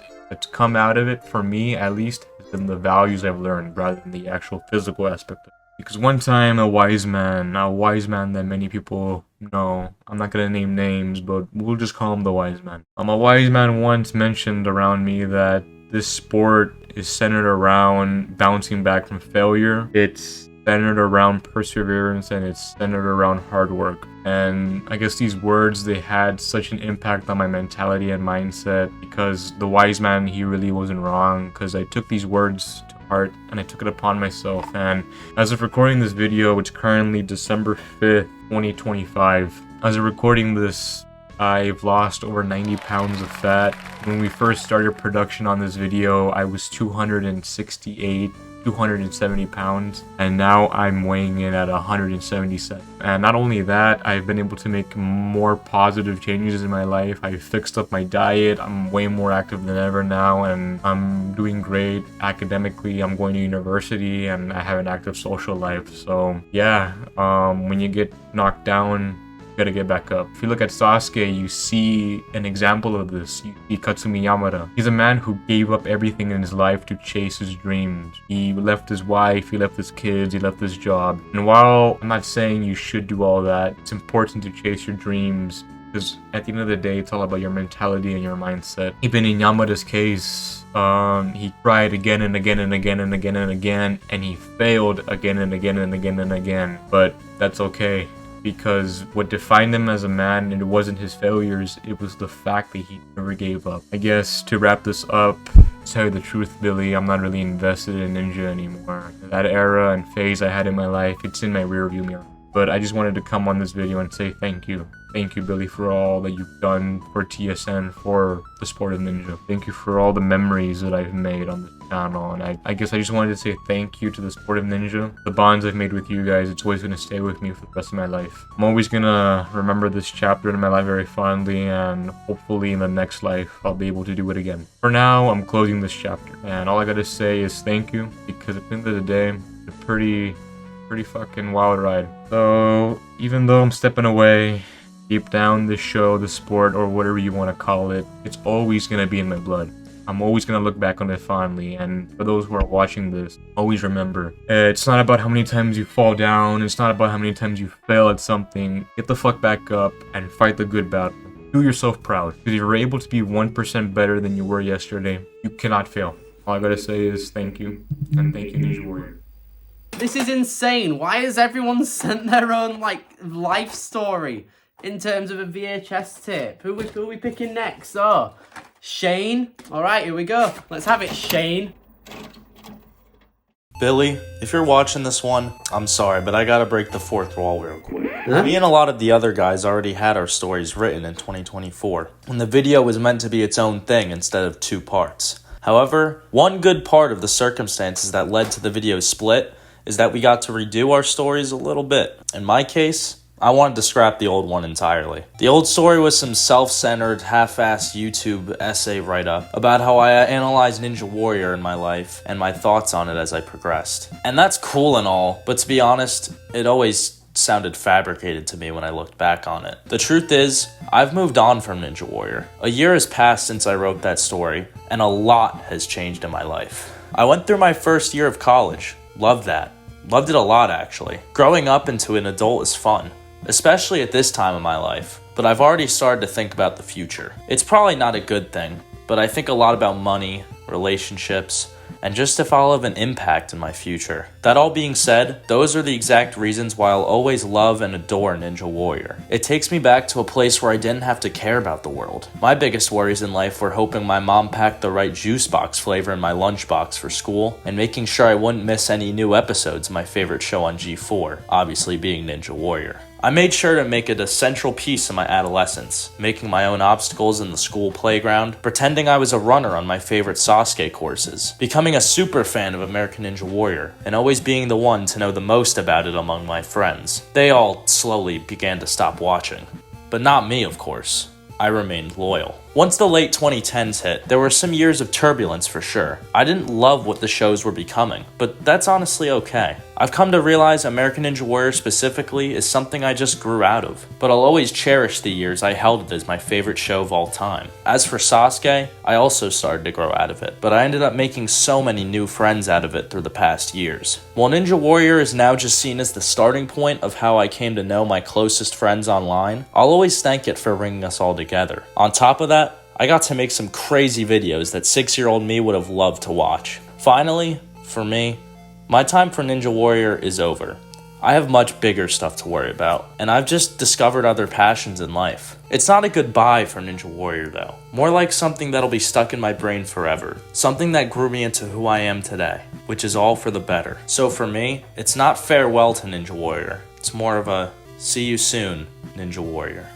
come out of it, for me at least, has been the values I've learned rather than the actual physical aspect of it. Because one time a wise man that many people know, I'm not gonna name names, but we'll just call him the wise man. A wise man once mentioned around me that this sport is centered around bouncing back from failure. It's centered around perseverance, and it's centered around hard work. And I guess these words, they had such an impact on my mentality and mindset, because the wise man, he really wasn't wrong, because I took these words to heart and I took it upon myself. And as of recording this video, it's currently December 5th, 2025. As of recording this, I've lost over 90 pounds of fat. When we first started production on this video, I was 270 pounds, and now I'm weighing in at 177. And not only that, I've been able to make more positive changes in my life. I fixed up my diet. I'm way more active than ever now, and I'm doing great academically. I'm going to university, and I have an active social life. So yeah, when you get knocked down, you gotta get back up. If you look at Sasuke, you see an example of this. You see Katsumi Yamada. He's a man who gave up everything in his life to chase his dreams. He left his wife, he left his kids, he left his job. And while I'm not saying you should do all that, it's important to chase your dreams, because at the end of the day, it's all about your mentality and your mindset. Even in Yamada's case, he tried again and again and again and again and again, and he failed again and again and again and again. But that's okay, because what defined him as a man, and it wasn't his failures, it was the fact that he never gave up. I guess to wrap this up, to tell you the truth, Billy, I'm not really invested in ninja anymore. That era and phase I had in my life, it's in my rearview mirror. But I just wanted to come on this video and say thank you. Thank you, Billy, for all that you've done for TSN, for the sport of ninja. Thank you for all the memories that I've made on this channel. And I guess I just wanted to say thank you to the sport of ninja. The bonds I've made with you guys, it's always going to stay with me for the rest of my life. I'm always going to remember this chapter in my life very fondly, and hopefully in the next life, I'll be able to do it again. For now, I'm closing this chapter. And all I got to say is thank you, because at the end of the day, it's a pretty fucking wild ride. So even though I'm stepping away, deep down, this show, the sport, or whatever you want to call it, it's always going to be in my blood. I'm always going to look back on it fondly. And for those who are watching this, always remember, it's not about how many times you fall down. It's not about how many times you fail at something. Get the fuck back up and fight the good battle. Do yourself proud. Because if you're able to be 1% better than you were yesterday, you cannot fail. All I gotta say is thank you. And thank you, Ninja Warrior. This is insane. Why has everyone sent their own, like, life story in terms of a VHS tape? Who are we picking next? Oh, Shane. All right, here we go. Let's have it, Shane. Billy, if you're watching this one, I'm sorry, but I gotta break the fourth wall real quick. Me and a lot of the other guys already had our stories written in 2024, and the video was meant to be its own thing instead of 2 parts. However, one good part of the circumstances that led to the video split is that we got to redo our stories a little bit. In my case, I wanted to scrap the old one entirely. The old story was some self-centered, half-assed YouTube essay write-up about how I analyzed Ninja Warrior in my life and my thoughts on it as I progressed. And that's cool and all, but to be honest, it always sounded fabricated to me when I looked back on it. The truth is, I've moved on from Ninja Warrior. A year has passed since I wrote that story, and a lot has changed in my life. I went through my first year of college. Loved that. Loved it a lot, actually. Growing up into an adult is fun, especially at this time of my life, but I've already started to think about the future. It's probably not a good thing, but I think a lot about money, relationships, and just if I'll have an impact in my future. That all being said, those are the exact reasons why I'll always love and adore Ninja Warrior. It takes me back to a place where I didn't have to care about the world. My biggest worries in life were hoping my mom packed the right juice box flavor in my lunchbox for school, and making sure I wouldn't miss any new episodes of my favorite show on G4, obviously being Ninja Warrior. I made sure to make it a central piece of my adolescence, making my own obstacles in the school playground, pretending I was a runner on my favorite Sasuke courses, becoming a super fan of American Ninja Warrior, and always being the one to know the most about it among my friends. They all slowly began to stop watching. But not me, of course. I remained loyal. Once the late 2010s hit, there were some years of turbulence for sure. I didn't love what the shows were becoming, but that's honestly okay. I've come to realize American Ninja Warrior specifically is something I just grew out of, but I'll always cherish the years I held it as my favorite show of all time. As for Sasuke, I also started to grow out of it, but I ended up making so many new friends out of it through the past years. While Ninja Warrior is now just seen as the starting point of how I came to know my closest friends online, I'll always thank it for bringing us all together. On top of that, I got to make some crazy videos that 6-year-old me would have loved to watch. Finally, for me, my time for Ninja Warrior is over. I have much bigger stuff to worry about, and I've just discovered other passions in life. It's not a goodbye for Ninja Warrior though, more like something that'll be stuck in my brain forever. Something that grew me into who I am today, which is all for the better. So for me, it's not farewell to Ninja Warrior, it's more of a see you soon, Ninja Warrior.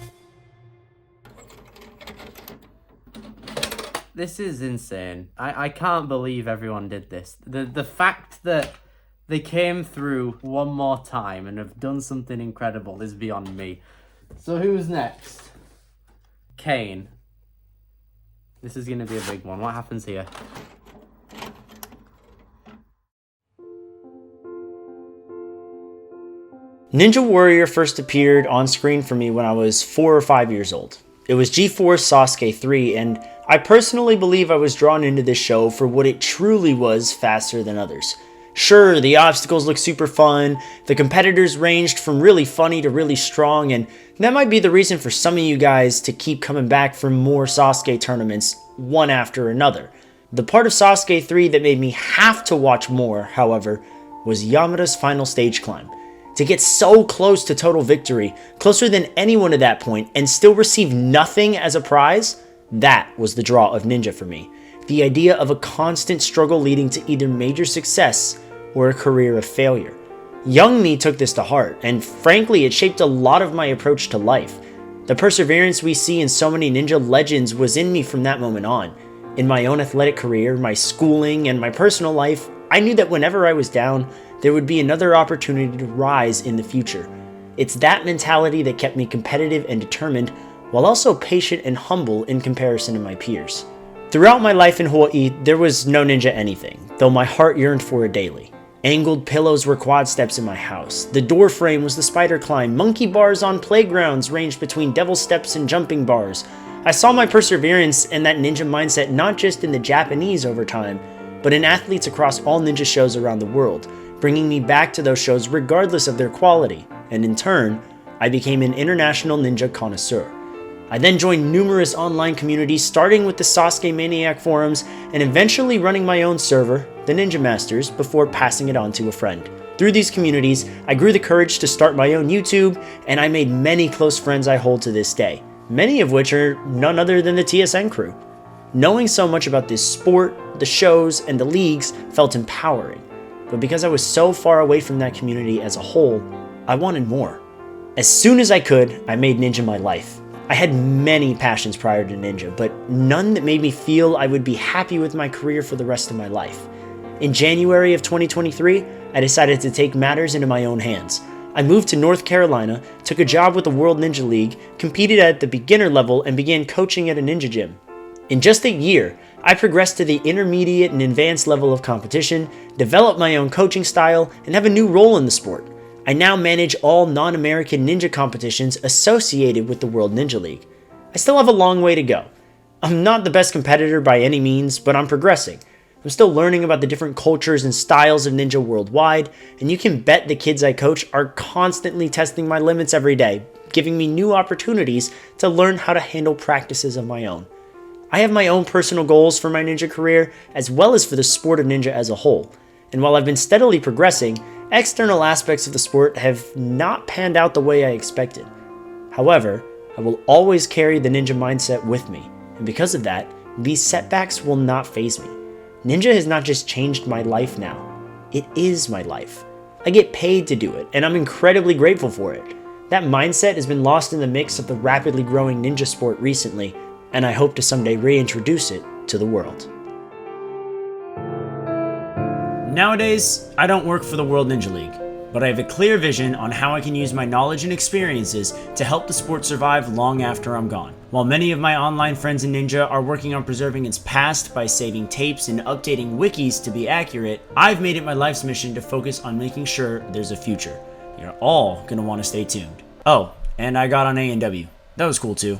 This is insane. I can't believe everyone did this. The fact that they came through one more time and have done something incredible is beyond me. So who's next? Kane. This is going to be a big one. What happens here? Ninja Warrior first appeared on screen for me when I was 4 or 5 years old. It was G4 Sasuke 3, and I personally believe I was drawn into this show for what it truly was faster than others. Sure, the obstacles looked super fun, the competitors ranged from really funny to really strong, and that might be the reason for some of you guys to keep coming back for more Sasuke tournaments, one after another. The part of Sasuke 3 that made me have to watch more, however, was Yamada's final stage climb. To get so close to total victory, closer than anyone at that point, and still receive nothing as a prize, that was the draw of Ninja for me. The idea of a constant struggle leading to either major success or a career of failure. Young me took this to heart, and frankly it shaped a lot of my approach to life. The perseverance we see in so many ninja legends was in me from that moment on. In my own athletic career, my schooling, and my personal life, I knew that whenever I was down, there would be another opportunity to rise in the future. It's that mentality that kept me competitive and determined, while also patient and humble in comparison to my peers. Throughout my life in Hawaii, there was no ninja anything, though my heart yearned for it daily. Angled pillows were quad steps in my house. The door frame was the spider climb. Monkey bars on playgrounds ranged between devil steps and jumping bars. I saw my perseverance and that ninja mindset not just in the Japanese over time, but in athletes across all ninja shows around the world, bringing me back to those shows regardless of their quality, and in turn, I became an international ninja connoisseur. I then joined numerous online communities, starting with the Sasuke Maniac forums, and eventually running my own server, the Ninja Masters, before passing it on to a friend. Through these communities, I grew the courage to start my own YouTube, and I made many close friends I hold to this day, many of which are none other than the TSN crew. Knowing so much about this sport, the shows, and the leagues felt empowering. But because I was so far away from that community as a whole, I wanted more. As soon as I could, I made Ninja my life. I had many passions prior to Ninja, but none that made me feel I would be happy with my career for the rest of my life. In January of 2023, I decided to take matters into my own hands. I moved to North Carolina, took a job with the World Ninja League, competed at the beginner level, and began coaching at a ninja gym. In just a year, I progressed to the intermediate and advanced level of competition, developed my own coaching style, and have a new role in the sport. I now manage all non-American ninja competitions associated with the World Ninja League. I still have a long way to go. I'm not the best competitor by any means, but I'm progressing. I'm still learning about the different cultures and styles of ninja worldwide, and you can bet the kids I coach are constantly testing my limits every day, giving me new opportunities to learn how to handle practices of my own. I have my own personal goals for my ninja career, as well as for the sport of ninja as a whole, and while I've been steadily progressing, external aspects of the sport have not panned out the way I expected. However, I will always carry the ninja mindset with me, and because of that, these setbacks will not faze me. Ninja has not just changed my life now, it is my life. I get paid to do it, and I'm incredibly grateful for it. That mindset has been lost in the mix of the rapidly growing ninja sport recently, and I hope to someday reintroduce it to the world. Nowadays, I don't work for the World Ninja League, but I have a clear vision on how I can use my knowledge and experiences to help the sport survive long after I'm gone. While many of my online friends in Ninja are working on preserving its past by saving tapes and updating wikis to be accurate, I've made it my life's mission to focus on making sure there's a future. You're all gonna want to stay tuned. Oh, and I got on A&W. That was cool too.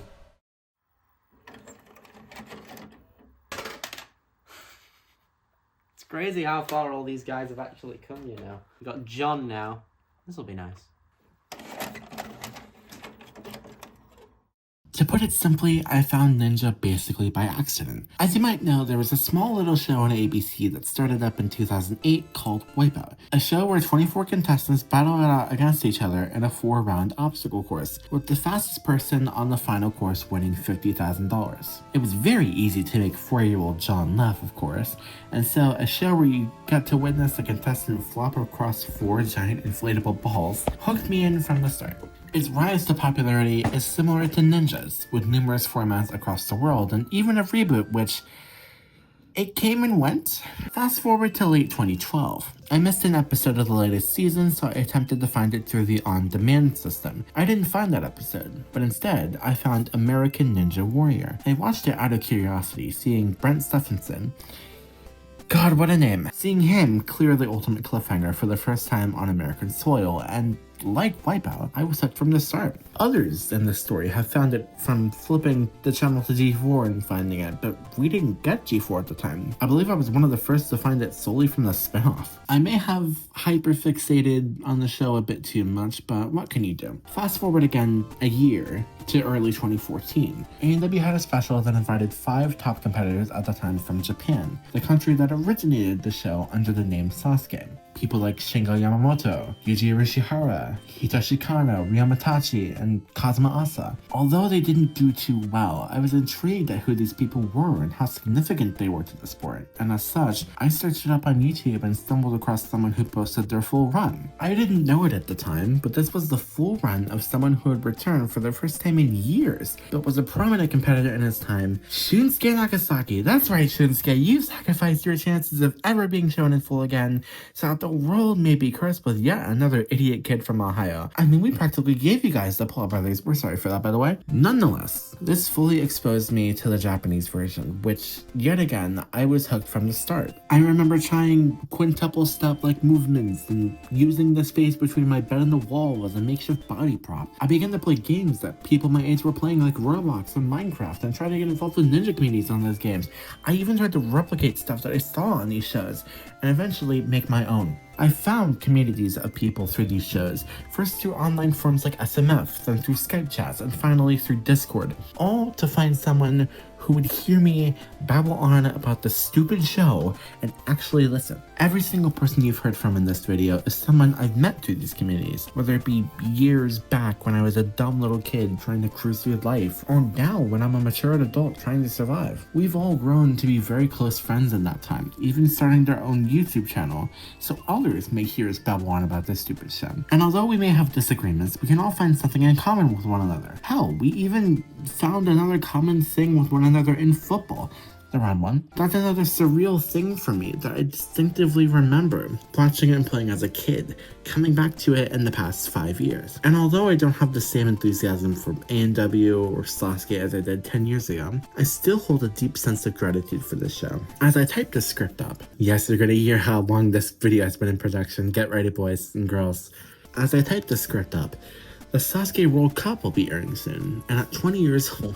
It's crazy how far all these guys have actually come, you know. We've got John now. This will be nice. To put it simply, I found Ninja basically by accident. As you might know, there was a small little show on ABC that started up in 2008 called Wipeout, a show where 24 contestants battled it out against each other in a 4-round obstacle course, with the fastest person on the final course winning $50,000. It was very easy to make 4-year-old John laugh, of course, and so a show where you got to witness a contestant flop across 4 giant inflatable balls hooked me in from the start. Its rise to popularity is similar to Ninja's, with numerous formats across the world, and even a reboot which, it came and went. Fast forward to late 2012. I missed an episode of the latest season, so I attempted to find it through the on-demand system. I didn't find that episode, but instead, I found American Ninja Warrior. I watched it out of curiosity, seeing Brent Stephenson, God, what a name, seeing him clear the ultimate cliffhanger for the first time on American soil, and like Wipeout, I was hooked from the start. Others in this story have found it from flipping the channel to G4 and finding it, but we didn't get G4 at the time. I believe I was one of the first to find it solely from the spinoff. I may have hyperfixated on the show a bit too much, but what can you do? Fast forward again a year to early 2014. A&W had a special that invited 5 top competitors at the time from Japan, the country that originated the show under the name Sasuke. People like Shingo Yamamoto, Yuji Arishihara, Hitoshi Kano, Ryomatachi, and Kuma Assa. Although they didn't do too well, I was intrigued at who these people were and how significant they were to the sport, and as such, I searched it up on YouTube and stumbled across someone who posted their full run. I didn't know it at the time, but this was the full run of someone who had returned for the first time in years, but was a prominent competitor in his time, Shunsuke Nagasaki. That's right, Shunsuke, you sacrificed your chances of ever being shown in full again, so that the world may be cursed with yet another idiot kid from Ohio. I mean, we practically gave you guys the Paul brothers. We're sorry for that, by the way. Nonetheless, this fully exposed me to the Japanese version, which, yet again, I was hooked from the start. I remember trying quintuple step-like movements and using the space between my bed and the wall as a makeshift body prop. I began to play games that people my age were playing like Roblox and Minecraft and try to get involved with ninja communities on those games. I even tried to replicate stuff that I saw on these shows and eventually make my own. I found communities of people through these shows, first through online forums like SMF, then through Skype chats, and finally through Discord, all to find someone who would hear me babble on about the stupid show and actually listen. Every single person you've heard from in this video is someone I've met through these communities, whether it be years back when I was a dumb little kid trying to cruise through life, or now when I'm a mature adult trying to survive. We've all grown to be very close friends in that time, even starting their own YouTube channel, so others may hear us babble on about this stupid show. And although we may have disagreements, we can all find something in common with one another. Hell, we even found another common thing with one another in football. The round one. That's another surreal thing for me that I distinctively remember watching it and playing as a kid, coming back to it in the past 5 years. And although I don't have the same enthusiasm for A&W or Sasuke as I did 10 years ago, I still hold a deep sense of gratitude for this show. As I typed the script up, yes, you're gonna hear how long this video has been in production. Get ready, boys and girls. As I typed the script up, the Sasuke World Cup will be airing soon, and at 20 years old,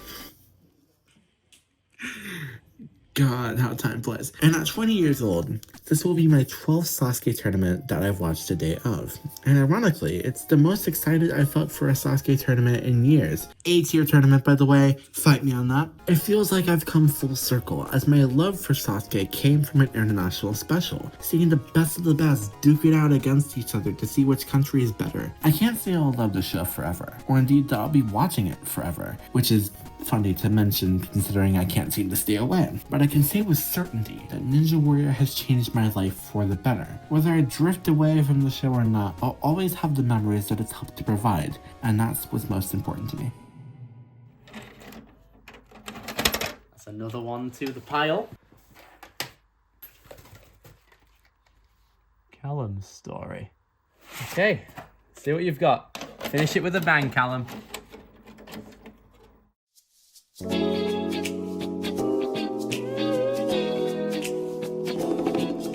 God, how time flies. And at 20 years old, this will be my 12th Sasuke tournament that I've watched a day of. And ironically, it's the most excited I've felt for a Sasuke tournament in years. 8-tier tournament, by the way, fight me on that. It feels like I've come full circle, as my love for Sasuke came from an international special, seeing the best of the best duke it out against each other to see which country is better. I can't say I'll love the show forever, or indeed that I'll be watching it forever, which is funny to mention considering I can't seem to stay away. But I can say with certainty that Ninja Warrior has changed my life for the better. Whether I drift away from the show or not, I'll always have the memories that it's helped to provide, and that's what's most important to me. That's another one to the pile. Callum's story. Okay, see what you've got. Finish it with a bang, Callum.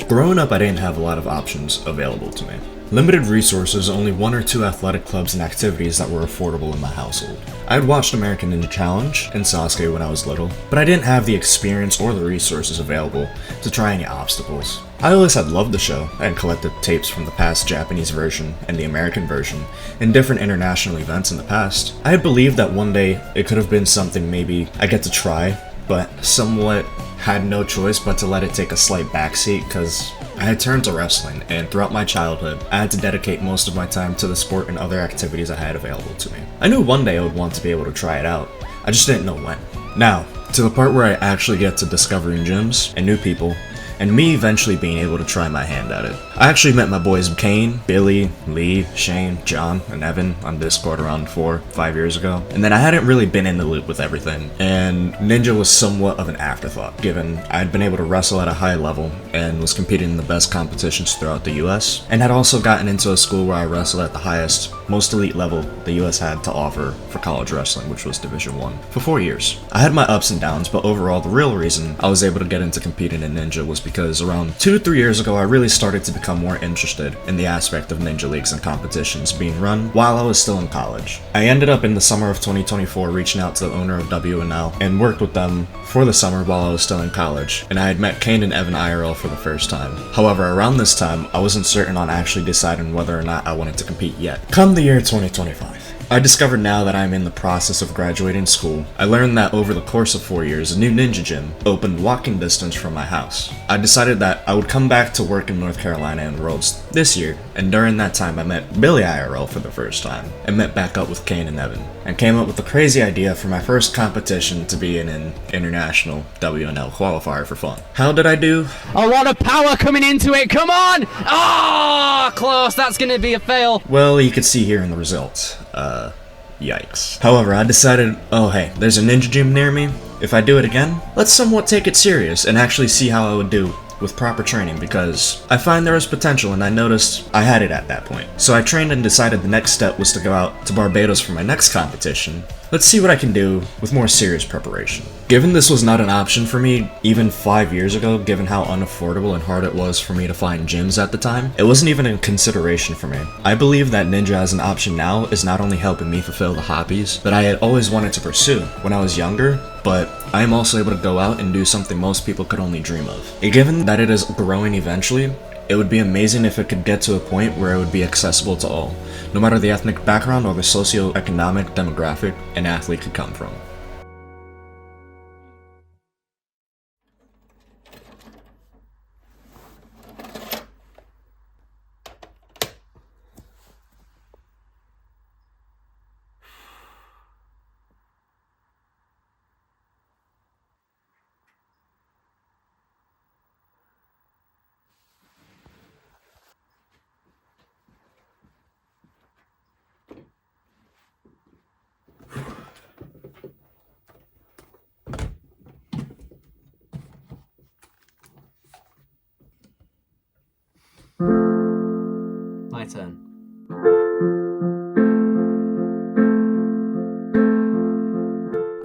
Growing up, I didn't have a lot of options available to me. Limited resources, only 1 or 2 athletic clubs and activities that were affordable in my household. I had watched American Ninja Challenge and Sasuke when I was little, but I didn't have the experience or the resources available to try any obstacles. I always had loved the show and collected tapes from the past Japanese version and the American version and different international events in the past. I had believed that one day it could have been something maybe I get to try, but somewhat had no choice but to let it take a slight backseat because I had turned to wrestling, and throughout my childhood, I had to dedicate most of my time to the sport and other activities I had available to me. I knew one day I would want to be able to try it out, I just didn't know when. Now, to the part where I actually get to discovering gyms and new people, and me eventually being able to try my hand at it. I actually met my boys Kane, Billy, Lee, Shane, John, and Evan on Discord around 4-5 years ago, and then I hadn't really been in the loop with everything, and Ninja was somewhat of an afterthought, given I had been able to wrestle at a high level and was competing in the best competitions throughout the US, and had also gotten into a school where I wrestled at the highest, most elite level the US had to offer for college wrestling, which was Division 1, for 4 years. I had my ups and downs, but overall the real reason I was able to get into competing in Ninja was because around 2-3 years ago I really started to become more interested in the aspect of Ninja Leagues and competitions being run while I was still in college. I ended up in the summer of 2024 reaching out to the owner of WNL and worked with them for the summer while I was still in college, and I had met Kane and Evan IRL for the first time. However, around this time, I wasn't certain on actually deciding whether or not I wanted to compete yet. Come the year 2025. I discovered now that I'm in the process of graduating school. I learned that over the course of 4 years, a new ninja gym opened walking distance from my house. I decided that I would come back to work in North Carolina and Worlds this year, and during that time I met Billy IRL for the first time, and met back up with Kane and Evan, and came up with a crazy idea for my first competition to be in an international WNL qualifier for fun. How did I do? A lot of power coming into it, come on! Ah, close, that's gonna be a fail. Well, you can see here in the results. Yikes. However, I decided, oh hey, there's a ninja gym near me. If I do it again, let's somewhat take it serious and actually see how I would do with proper training, because I find there was potential and I noticed I had it at that point. So I trained and decided the next step was to go out to Barbados for my next competition. Let's see what I can do with more serious preparation. Given this was not an option for me even 5 years ago, given how unaffordable and hard it was for me to find gyms at the time, it wasn't even in consideration for me. I believe that Ninja as an option now is not only helping me fulfill the hobbies that I had always wanted to pursue when I was younger, but I am also able to go out and do something most people could only dream of. And given that it is growing eventually, it would be amazing if it could get to a point where it would be accessible to all, no matter the ethnic background or the socio-economic demographic an athlete could come from. My turn.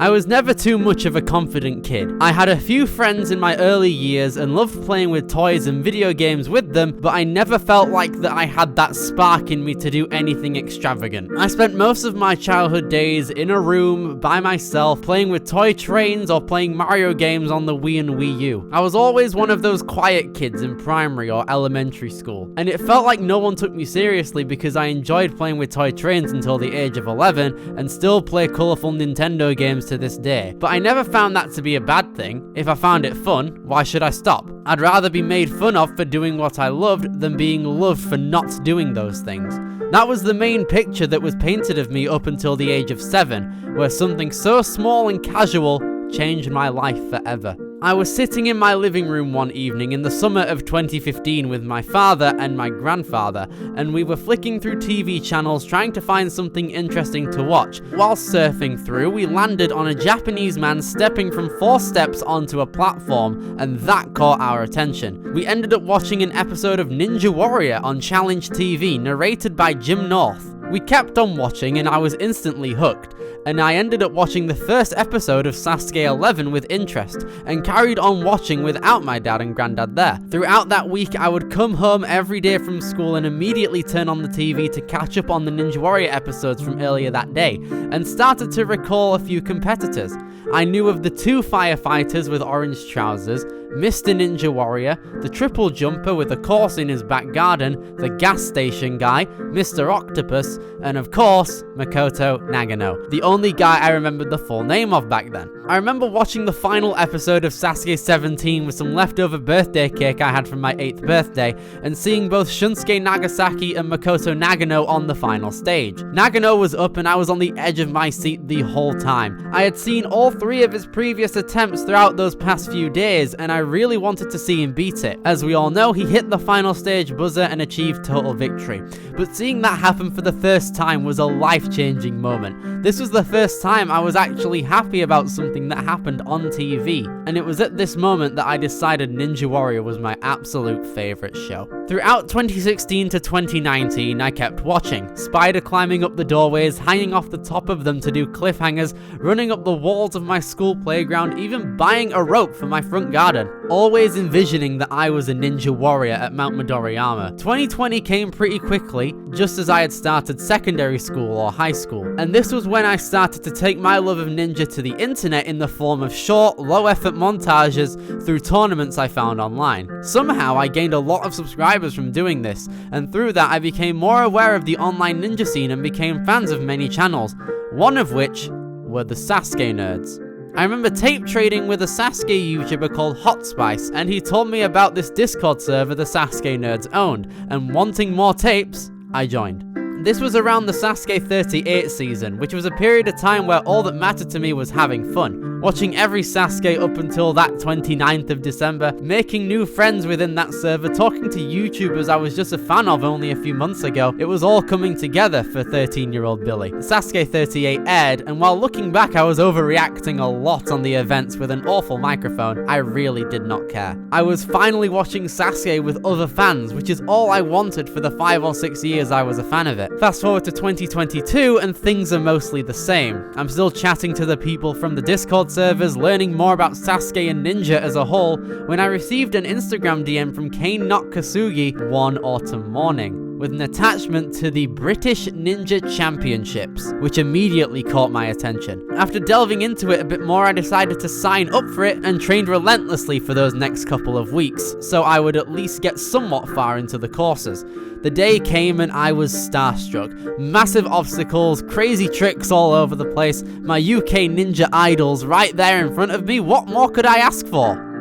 I was never too much of a confident kid. I had a few friends in my early years and loved playing with toys and video games with them, but I never felt like that I had that spark in me to do anything extravagant. I spent most of my childhood days in a room by myself playing with toy trains or playing Mario games on the Wii and Wii U. I was always one of those quiet kids in primary or elementary school, and it felt like no one took me seriously because I enjoyed playing with toy trains until the age of 11 and still play colourful Nintendo games to this day. But I never found that to be a bad thing. If I found it fun, why should I stop? I'd rather be made fun of for doing what I loved than being loved for not doing those things. That was the main picture that was painted of me up until the age of 7, where something so small and casual changed my life forever. I was sitting in my living room one evening in the summer of 2015 with my father and my grandfather, and we were flicking through TV channels trying to find something interesting to watch. While surfing through, we landed on a Japanese man stepping from 4 steps onto a platform, and that caught our attention. We ended up watching an episode of Ninja Warrior on Challenge TV, narrated by Jim North. We kept on watching and I was instantly hooked, and I ended up watching the first episode of Sasuke 11 with interest, and carried on watching without my dad and granddad there. Throughout that week, I would come home every day from school and immediately turn on the TV to catch up on the Ninja Warrior episodes from earlier that day, and started to recall a few competitors. I knew of the 2 firefighters with orange trousers, Mr. Ninja Warrior, the triple jumper with a course in his back garden, the gas station guy, Mr. Octopus, and of course, Makoto Nagano, the only guy I remembered the full name of back then. I remember watching the final episode of Sasuke 17 with some leftover birthday cake I had from my 8th birthday, and seeing both Shunsuke Nagasaki and Makoto Nagano on the final stage. Nagano was up and I was on the edge of my seat the whole time. I had seen all 3 of his previous attempts throughout those past few days, and I really wanted to see him beat it. As we all know, he hit the final stage buzzer and achieved total victory. But seeing that happen for the first time was a life-changing moment. This was the first time I was actually happy about something that happened on TV, and it was at this moment that I decided Ninja Warrior was my absolute favourite show. Throughout 2016 to 2019, I kept watching, spider climbing up the doorways, hanging off the top of them to do cliffhangers, running up the walls of my school playground, even buying a rope for my front garden. Always envisioning that I was a ninja warrior at Mount Midoriyama. 2020 came pretty quickly, just as I had started secondary school or high school, and this was when I started to take my love of ninja to the internet in the form of short, low-effort montages through tournaments I found online. Somehow I gained a lot of subscribers from doing this, and through that I became more aware of the online ninja scene and became fans of many channels, one of which were the Sasuke Nerds. I remember tape trading with a Sasuke YouTuber called Hot Spice, and he told me about this Discord server the Sasuke Nerds owned, and wanting more tapes, I joined. This was around the Sasuke 38 season, which was a period of time where all that mattered to me was having fun. Watching every Sasuke up until that 29th of December, making new friends within that server, talking to YouTubers I was just a fan of only a few months ago. It was all coming together for 13-year-old Billy. Sasuke 38 aired, and while looking back I was overreacting a lot on the events with an awful microphone, I really did not care. I was finally watching Sasuke with other fans, which is all I wanted for the 5 or 6 years I was a fan of it. Fast forward to 2022 and things are mostly the same. I'm still chatting to the people from the Discord servers, learning more about Sasuke and Ninja as a whole, when I received an Instagram DM from Kane not Kasugi one autumn morning, with an attachment to the British Ninja Championships, which immediately caught my attention. After delving into it a bit more, I decided to sign up for it and trained relentlessly for those next couple of weeks, so I would at least get somewhat far into the courses. The day came and I was starstruck. Massive obstacles, crazy tricks all over the place, my UK ninja idols right there in front of me. What more could I ask for?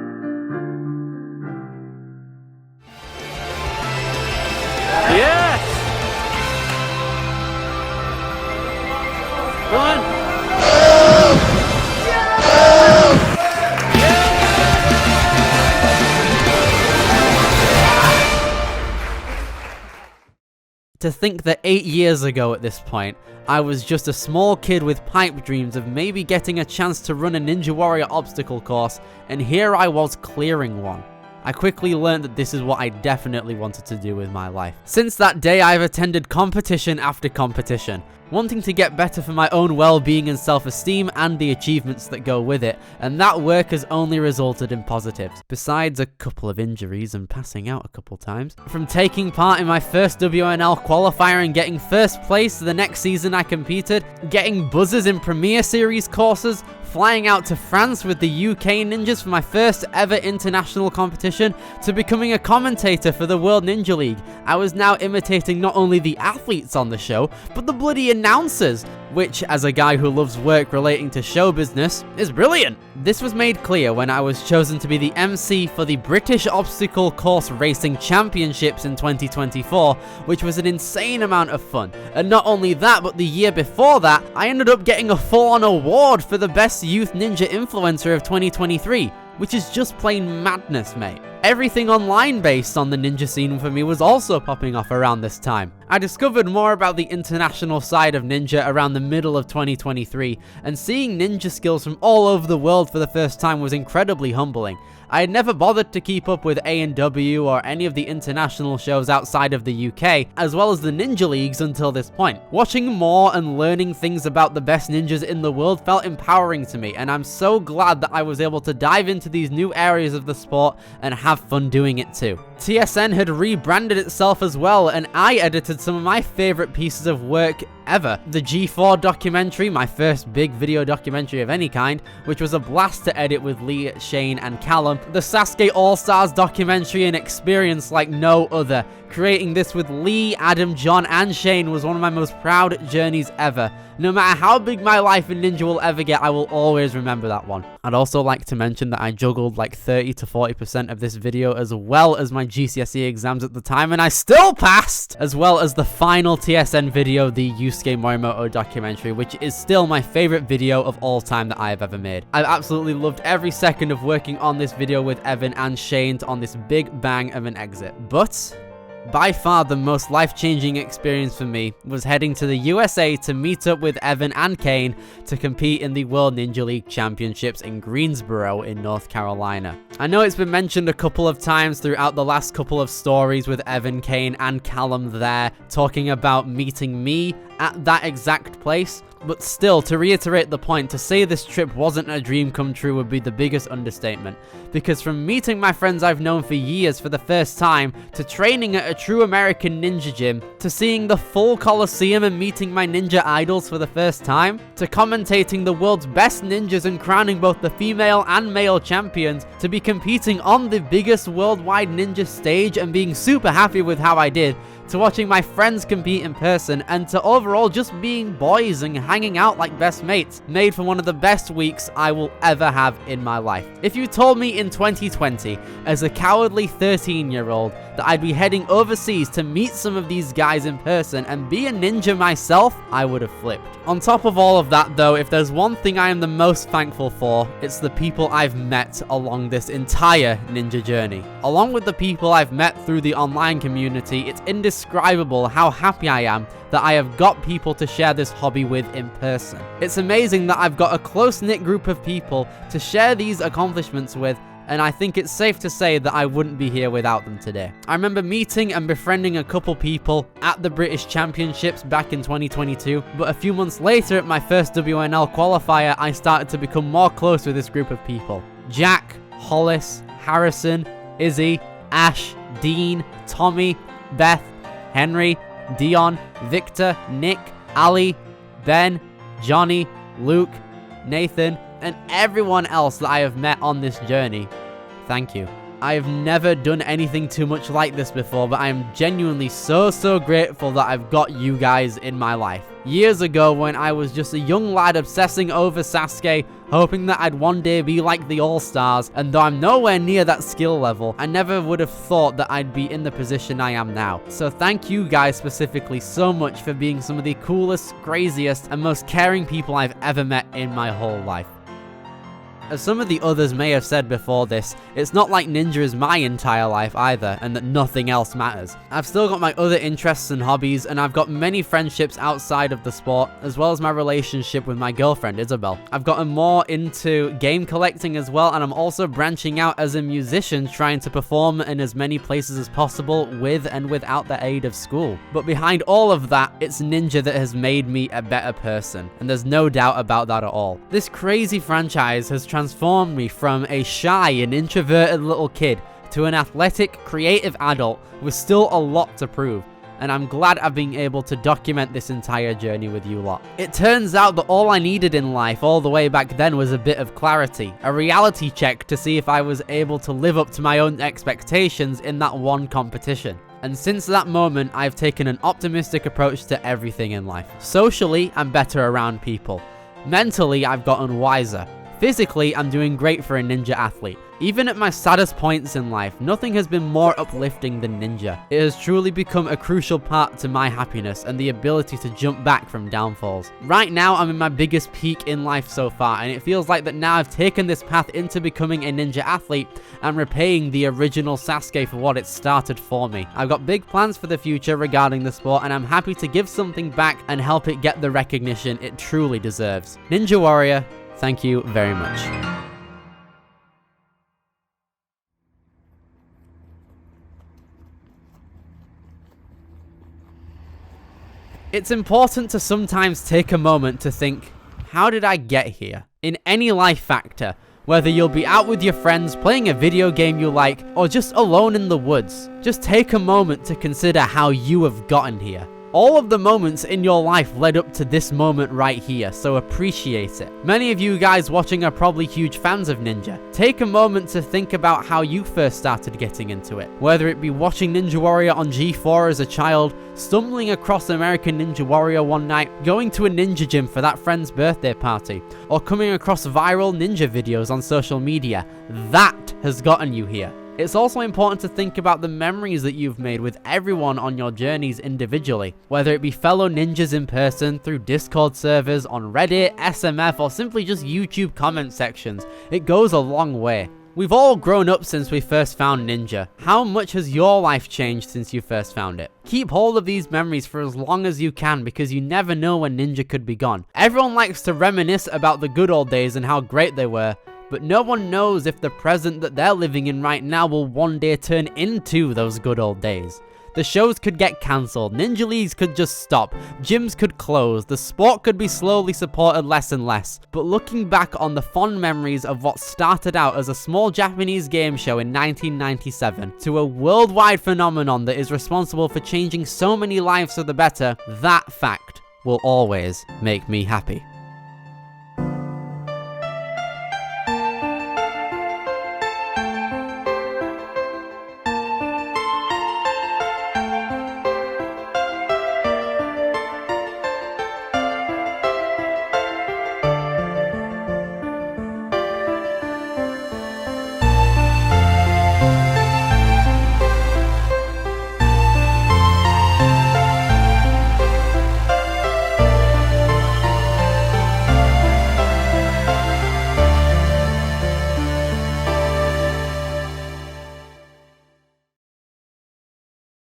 Yes! Run! To think that 8 years ago at this point, I was just a small kid with pipe dreams of maybe getting a chance to run a Ninja Warrior obstacle course, and here I was clearing one. I quickly learned that this is what I definitely wanted to do with my life. Since that day, I've attended competition after competition. wanting to get better for my own well-being and self-esteem and the achievements that go with it, and that work has only resulted in positives, besides a couple of injuries and passing out a couple times. From taking part in my first WNL qualifier and getting first place the next season I competed, getting buzzers in Premier Series courses, flying out to France with the UK Ninjas for my first ever international competition, to becoming a commentator for the World Ninja League. I was now imitating not only the athletes on the show, but the bloody announcers, which, as a guy who loves work relating to show business, is brilliant. This was made clear when I was chosen to be the MC for the British Obstacle Course Racing Championships in 2024, which was an insane amount of fun. And not only that, but the year before that, I ended up getting a full-on award for the Best Youth Ninja Influencer of 2023, which is just plain madness, mate. Everything online based on the ninja scene for me was also popping off around this time. I discovered more about the international side of ninja around the middle of 2023, and seeing ninja skills from all over the world for the first time was incredibly humbling. I had never bothered to keep up with A&W or any of the international shows outside of the UK, as well as the ninja leagues until this point. Watching more and learning things about the best ninjas in the world felt empowering to me, and I'm so glad that I was able to dive into these new areas of the sport and have fun doing it too. TSN had rebranded itself as well, and I edited some of my favorite pieces of work ever. The G4 documentary, my first big video documentary of any kind, which was a blast to edit with Lee, Shane, and Callum. The Sasuke All-Stars documentary, an experience like no other. Creating this with Lee, Adam, John, and Shane was one of my most proud journeys ever. No matter how big my life in ninja will ever get, I will always remember that one. I'd also like to mention that I juggled like 30 to 40% of this video as well as my GCSE exams at the time, and I still passed! As well as the final TSN video, the Yusuke Morimoto documentary, which is still my favorite video of all time that I have ever made. I've absolutely loved every second of working on this video with Evan and Shane on this big bang of an exit. But by far the most life-changing experience for me was heading to the USA to meet up with Evan and Kane to compete in the World Ninja League Championships in Greensboro in North Carolina. I know it's been mentioned a couple of times throughout the last couple of stories with Evan, Kane, and Callum there, talking about meeting me at that exact place. But still, to reiterate the point, to say this trip wasn't a dream come true would be the biggest understatement. Because from meeting my friends I've known for years for the first time, to training at a true American ninja gym, to seeing the full Coliseum and meeting my ninja idols for the first time, to commentating the world's best ninjas and crowning both the female and male champions, to be competing on the biggest worldwide ninja stage and being super happy with how I did, to watching my friends compete in person, and to overall just being boys and hanging out like best mates, made for one of the best weeks I will ever have in my life. If you told me in 2020, as a cowardly 13-year-old, that I'd be heading overseas to meet some of these guys in person and be a ninja myself, I would have flipped. On top of all of that though, if there's one thing I am the most thankful for, it's the people I've met along this entire ninja journey. Along with the people I've met through the online community, it's indescribable how happy I am that I have got people to share this hobby with in person. It's amazing that I've got a close-knit group of people to share these accomplishments with, and I think it's safe to say that I wouldn't be here without them today. I remember meeting and befriending a couple people at the British Championships back in 2022, but a few months later at my first WNL qualifier, I started to become more close with this group of people. Jack, Hollis, Harrison, Izzy, Ash, Dean, Tommy, Beth, Henry, Dion, Victor, Nick, Ali, Ben, Johnny, Luke, Nathan, and everyone else that I have met on this journey. Thank you. I have never done anything too much like this before, but I am genuinely so grateful that I've got you guys in my life. Years ago, when I was just a young lad obsessing over Sasuke, hoping that I'd one day be like the All-Stars, and though I'm nowhere near that skill level, I never would have thought that I'd be in the position I am now. So thank you guys specifically so much for being some of the coolest, craziest, and most caring people I've ever met in my whole life. As some of the others may have said before this, it's not like ninja is my entire life either, and that nothing else matters. I've still got my other interests and hobbies, and I've got many friendships outside of the sport, as well as my relationship with my girlfriend, Isabel. I've gotten more into game collecting as well, and I'm also branching out as a musician, trying to perform in as many places as possible with and without the aid of school. But behind all of that, it's ninja that has made me a better person, and there's no doubt about that at all. This crazy franchise has transformed me from a shy and introverted little kid to an athletic, creative adult with still a lot to prove, and I'm glad I've been able to document this entire journey with you lot. It turns out that all I needed in life all the way back then was a bit of clarity, a reality check to see if I was able to live up to my own expectations in that one competition. And since that moment, I've taken an optimistic approach to everything in life. Socially, I'm better around people. Mentally, I've gotten wiser. Physically, I'm doing great for a ninja athlete. Even at my saddest points in life, nothing has been more uplifting than ninja. It has truly become a crucial part to my happiness and the ability to jump back from downfalls. Right now, I'm in my biggest peak in life so far, and it feels like that now I've taken this path into becoming a ninja athlete and repaying the original Sasuke for what it started for me. I've got big plans for the future regarding the sport, and I'm happy to give something back and help it get the recognition it truly deserves. Ninja Warrior, thank you very much. It's important to sometimes take a moment to think, how did I get here? In any life factor, whether you'll be out with your friends, playing a video game you like, or just alone in the woods, just take a moment to consider how you have gotten here. All of the moments in your life led up to this moment right here, so appreciate it. Many of you guys watching are probably huge fans of Ninja. Take a moment to think about how you first started getting into it. Whether it be watching Ninja Warrior on G4 as a child, stumbling across American Ninja Warrior one night, going to a ninja gym for that friend's birthday party, or coming across viral ninja videos on social media. That has gotten you here. It's also important to think about the memories that you've made with everyone on your journeys individually, whether it be fellow ninjas in person, through Discord servers, on Reddit, SMF, or simply just YouTube comment sections. It goes a long way. We've all grown up since we first found Ninja. How much has your life changed since you first found it? Keep hold of these memories for as long as you can, because you never know when Ninja could be gone. Everyone likes to reminisce about the good old days and how great they were, but no one knows if the present that they're living in right now will one day turn into those good old days. The shows could get cancelled, ninja leagues could just stop, gyms could close, the sport could be slowly supported less and less. But looking back on the fond memories of what started out as a small Japanese game show in 1997 to a worldwide phenomenon that is responsible for changing so many lives for the better, that fact will always make me happy.